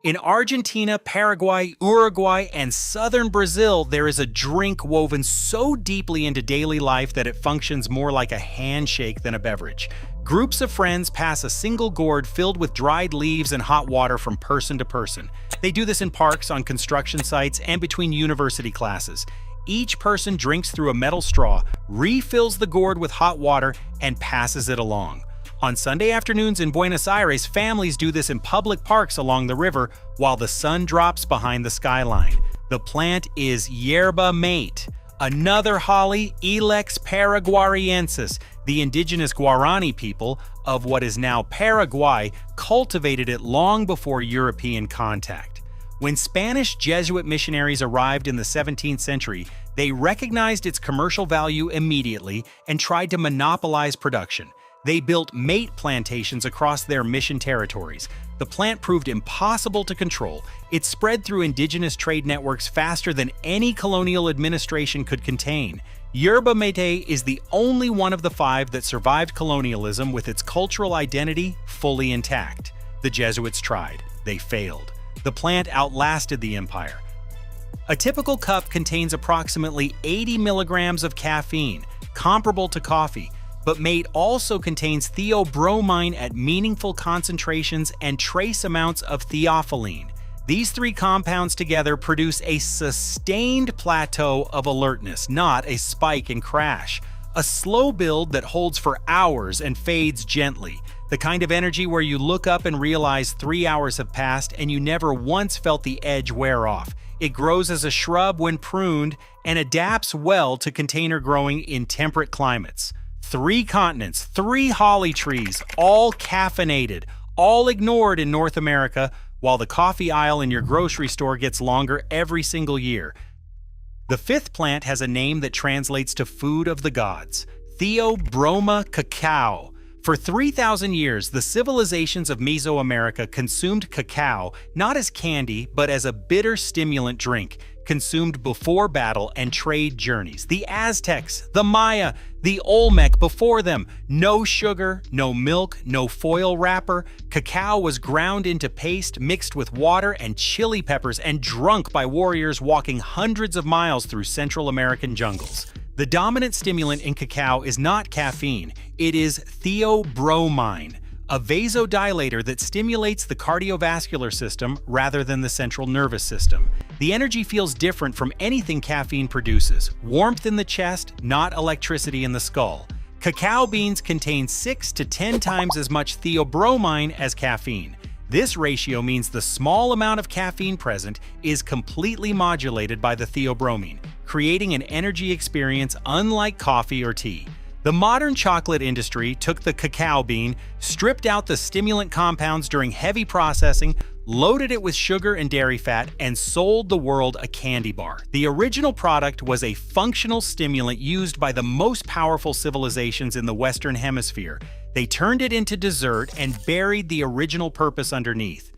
In Argentina, Paraguay, Uruguay, and southern Brazil, there is a drink woven so deeply into daily life that it functions more like a handshake than a beverage. Groups of friends pass a single gourd filled with dried leaves and hot water from person to person. They do this in parks, on construction sites, and between university classes. Each person drinks through a metal straw, refills the gourd with hot water, and passes it along. On Sunday afternoons in Buenos Aires, families do this in public parks along the river while the sun drops behind the skyline. The plant is yerba mate, another holly, Ilex paraguariensis. The indigenous Guarani people of what is now Paraguay cultivated it long before European contact. When Spanish Jesuit missionaries arrived in the 17th century, they recognized its commercial value immediately and tried to monopolize production. They built mate plantations across their mission territories. The plant proved impossible to control. It spread through indigenous trade networks faster than any colonial administration could contain. Yerba mate is the only one of the 5 that survived colonialism with its cultural identity fully intact. The Jesuits tried. They failed. The plant outlasted the empire. A typical cup contains approximately 80 milligrams of caffeine, comparable to coffee, but mate also contains theobromine at meaningful concentrations and trace amounts of theophylline. These 3 compounds together produce a sustained plateau of alertness, not a spike and crash. A slow build that holds for hours and fades gently. The kind of energy where you look up and realize 3 hours have passed and you never once felt the edge wear off. It grows as a shrub when pruned and adapts well to container growing in temperate climates. 3 continents, 3 holly trees, all caffeinated, all ignored in North America, while the coffee aisle in your grocery store gets longer every single year. The 5th plant has a name that translates to food of the gods, Theobroma cacao. For 3,000 years, the civilizations of Mesoamerica consumed cacao not as candy, but as a bitter stimulant drink, consumed before battle and trade journeys. The Aztecs, the Maya, the Olmec before them. No sugar, no milk, no foil wrapper. Cacao was ground into paste, mixed with water and chili peppers, and drunk by warriors walking hundreds of miles through Central American jungles. The dominant stimulant in cacao is not caffeine, it is theobromine, a vasodilator that stimulates the cardiovascular system rather than the central nervous system. The energy feels different from anything caffeine produces. Warmth in the chest, not electricity in the skull. Cacao beans contain 6 to 10 times as much theobromine as caffeine. This ratio means the small amount of caffeine present is completely modulated by the theobromine, creating an energy experience unlike coffee or tea. The modern chocolate industry took the cacao bean, stripped out the stimulant compounds during heavy processing, loaded it with sugar and dairy fat, and sold the world a candy bar. The original product was a functional stimulant used by the most powerful civilizations in the Western Hemisphere. They turned it into dessert and buried the original purpose underneath.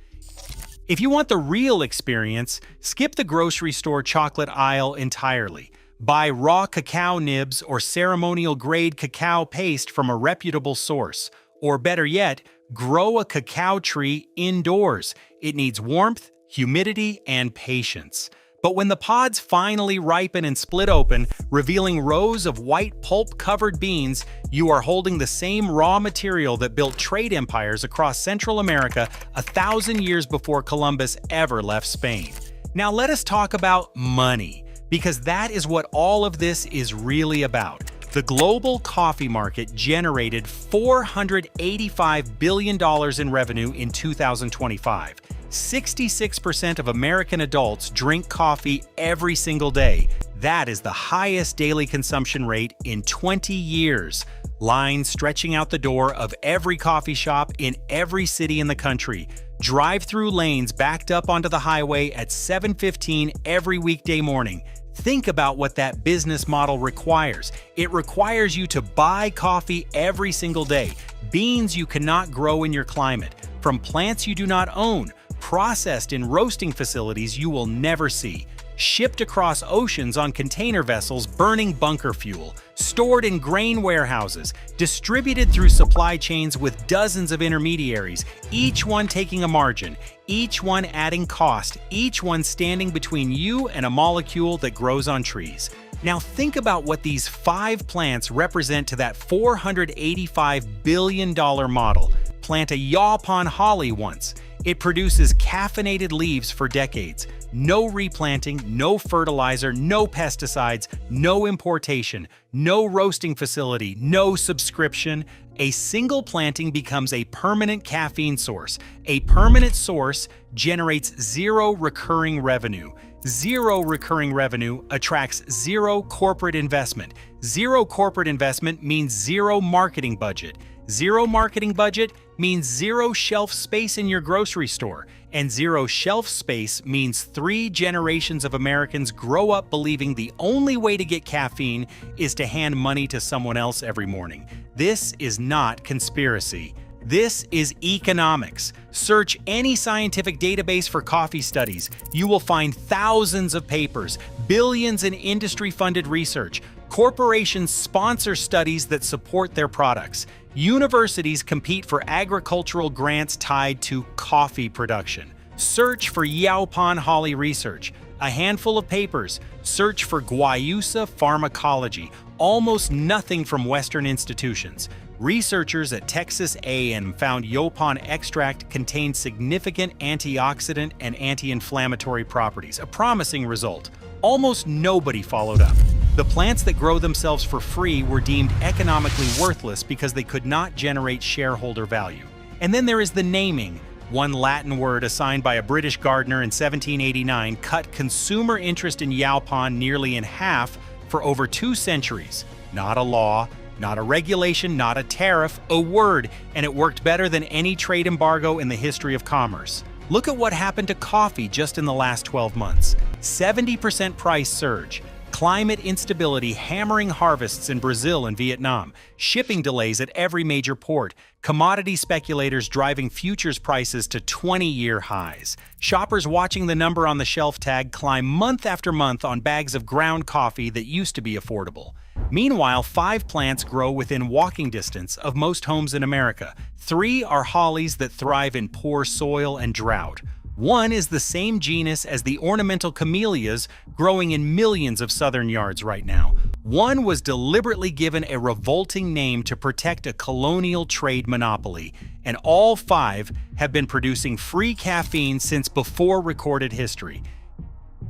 If you want the real experience, skip the grocery store chocolate aisle entirely. Buy raw cacao nibs or ceremonial-grade cacao paste from a reputable source. Or better yet, grow a cacao tree indoors. It needs warmth, humidity, and patience. But when the pods finally ripen and split open, revealing rows of white pulp-covered beans, you are holding the same raw material that built trade empires across Central America 1,000 years before Columbus ever left Spain. Now let us talk about money, because that is what all of this is really about. The global coffee market generated $485 billion in revenue in 2025. 66% of American adults drink coffee every single day. That is the highest daily consumption rate in 20 years. Lines stretching out the door of every coffee shop in every city in the country. Drive-through lanes backed up onto the highway at 7:15 every weekday morning. Think about what that business model requires. It requires you to buy coffee every single day, beans you cannot grow in your climate, from plants you do not own, processed in roasting facilities you will never see, shipped across oceans on container vessels burning bunker fuel, stored in grain warehouses, distributed through supply chains with dozens of intermediaries, each one taking a margin, each one adding cost, each one standing between you and a molecule that grows on trees. Now think about what these 5 plants represent to that $485 billion model. Plant a yaupon holly once. It produces caffeinated leaves for decades. No replanting, no fertilizer, no pesticides, no importation, no roasting facility, no subscription. A single planting becomes a permanent caffeine source. A permanent source generates zero recurring revenue. Zero recurring revenue attracts zero corporate investment. Zero corporate investment means zero marketing budget. Zero marketing budget means zero shelf space in your grocery store. And zero shelf space means 3 generations of Americans grow up believing the only way to get caffeine is to hand money to someone else every morning. This is not conspiracy. This is economics. Search any scientific database for coffee studies. You will find thousands of papers, billions in industry-funded research. Corporations sponsor studies that support their products. Universities compete for agricultural grants tied to coffee production. Search for yaupon holly research. A handful of papers. Search for guayusa pharmacology. Almost nothing from Western institutions. Researchers at Texas A&M found yaupon extract contained significant antioxidant and anti-inflammatory properties, a promising result. Almost nobody followed up. The plants that grow themselves for free were deemed economically worthless because they could not generate shareholder value. And then there is the naming. One Latin word assigned by a British gardener in 1789 cut consumer interest in yaupon nearly in half for over 2 centuries. Not a law, not a regulation, not a tariff, a word, and it worked better than any trade embargo in the history of commerce. Look at what happened to coffee just in the last 12 months. 70% price surge. Climate instability hammering harvests in Brazil and Vietnam, shipping delays at every major port, commodity speculators driving futures prices to 20-year highs, shoppers watching the number on the shelf tag climb month after month on bags of ground coffee that used to be affordable. Meanwhile, 5 plants grow within walking distance of most homes in America. 3 are hollies that thrive in poor soil and drought. 1 is the same genus as the ornamental camellias growing in millions of southern yards right now. 1 was deliberately given a revolting name to protect a colonial trade monopoly, and all 5 have been producing free caffeine since before recorded history.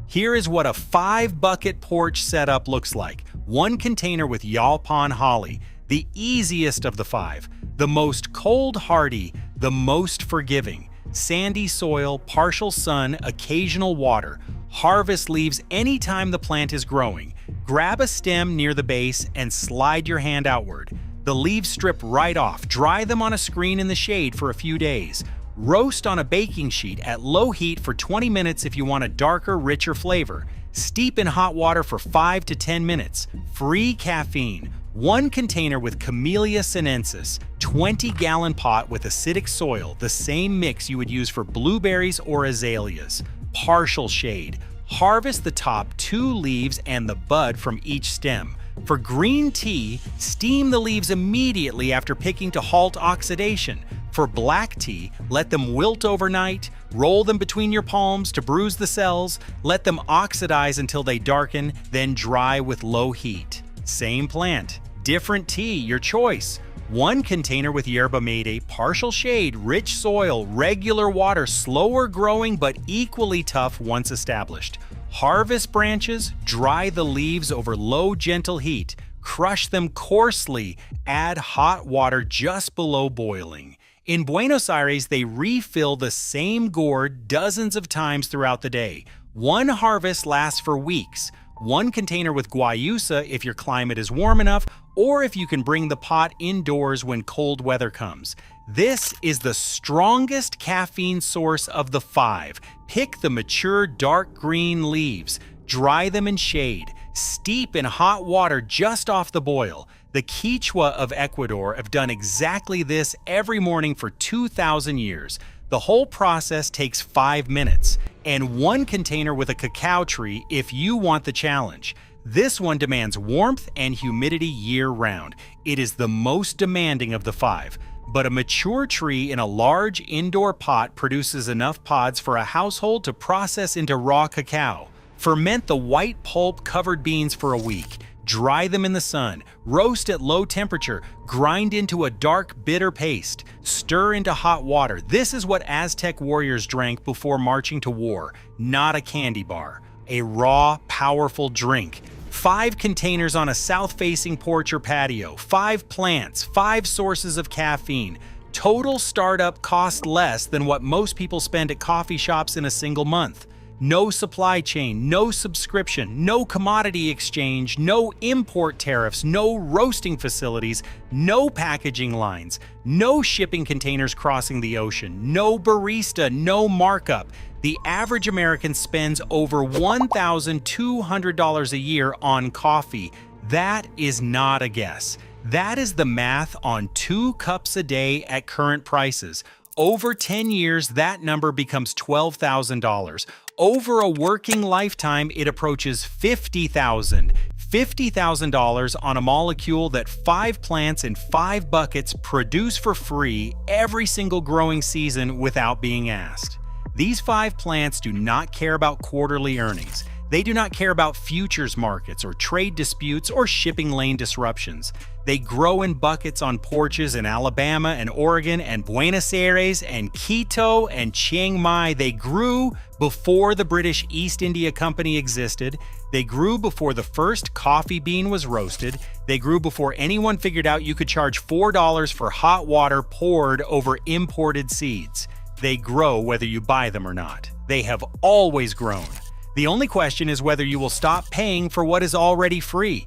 Here is what a 5-bucket porch setup looks like. 1 container with yaupon holly, the easiest of the 5, the most cold-hardy, the most forgiving. Sandy soil, partial sun, occasional water. Harvest leaves anytime the plant is growing. Grab a stem near the base and slide your hand outward. The leaves strip right off. Dry them on a screen in the shade for a few days. Roast on a baking sheet at low heat for 20 minutes if you want a darker, richer flavor. Steep in hot water for 5 to 10 minutes. Free caffeine. 1 container with Camellia sinensis, 20-gallon pot with acidic soil, the same mix you would use for blueberries or azaleas. Partial shade. Harvest the top 2 leaves and the bud from each stem. For green tea, steam the leaves immediately after picking to halt oxidation. For black tea, let them wilt overnight, roll them between your palms to bruise the cells, let them oxidize until they darken, then dry with low heat. Same plant, different tea, your choice. One container with yerba mate, partial shade, rich soil, regular water, slower growing but equally tough once established. Harvest branches, dry the leaves over low gentle heat, crush them coarsely, add hot water just below boiling. In Buenos Aires, they refill the same gourd dozens of times throughout the day. One harvest lasts for weeks. One container with guayusa if your climate is warm enough, or if you can bring the pot indoors when cold weather comes. This is the strongest caffeine source of the 5. Pick the mature dark green leaves, dry them in shade, steep in hot water just off the boil. The Quichua of Ecuador have done exactly this every morning for 2,000 years. The whole process takes 5 minutes, and one container with a cacao tree if you want the challenge. This one demands warmth and humidity year-round. It is the most demanding of the 5, but a mature tree in a large indoor pot produces enough pods for a household to process into raw cacao. Ferment the white pulp-covered beans for a week. Dry them in the sun, roast at low temperature, grind into a dark, bitter paste, stir into hot water. This is what Aztec warriors drank before marching to war, not a candy bar. A raw, powerful drink. 5 containers on a south-facing porch or patio, 5 plants, 5 sources of caffeine. Total startup cost less than what most people spend at coffee shops in a single month. No supply chain, no subscription, no commodity exchange, no import tariffs, no roasting facilities, no packaging lines, no shipping containers crossing the ocean, no barista, no markup. The average American spends over $1,200 a year on coffee. That is not a guess. That is the math on 2 cups a day at current prices. Over 10 years, that number becomes $12,000. Over a working lifetime, it approaches $50,000. $50,000 on a molecule that 5 plants in 5 buckets produce for free every single growing season without being asked. These 5 plants do not care about quarterly earnings. They do not care about futures markets or trade disputes or shipping lane disruptions. They grow in buckets on porches in Alabama and Oregon and Buenos Aires and Quito and Chiang Mai. They grew before the British East India Company existed. They grew before the first coffee bean was roasted. They grew before anyone figured out you could charge $4 for hot water poured over imported seeds. They grow whether you buy them or not. They have always grown. The only question is whether you will stop paying for what is already free.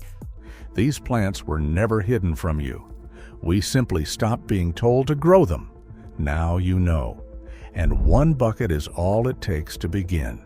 These plants were never hidden from you. We simply stopped being told to grow them. Now you know. And 1 bucket is all it takes to begin.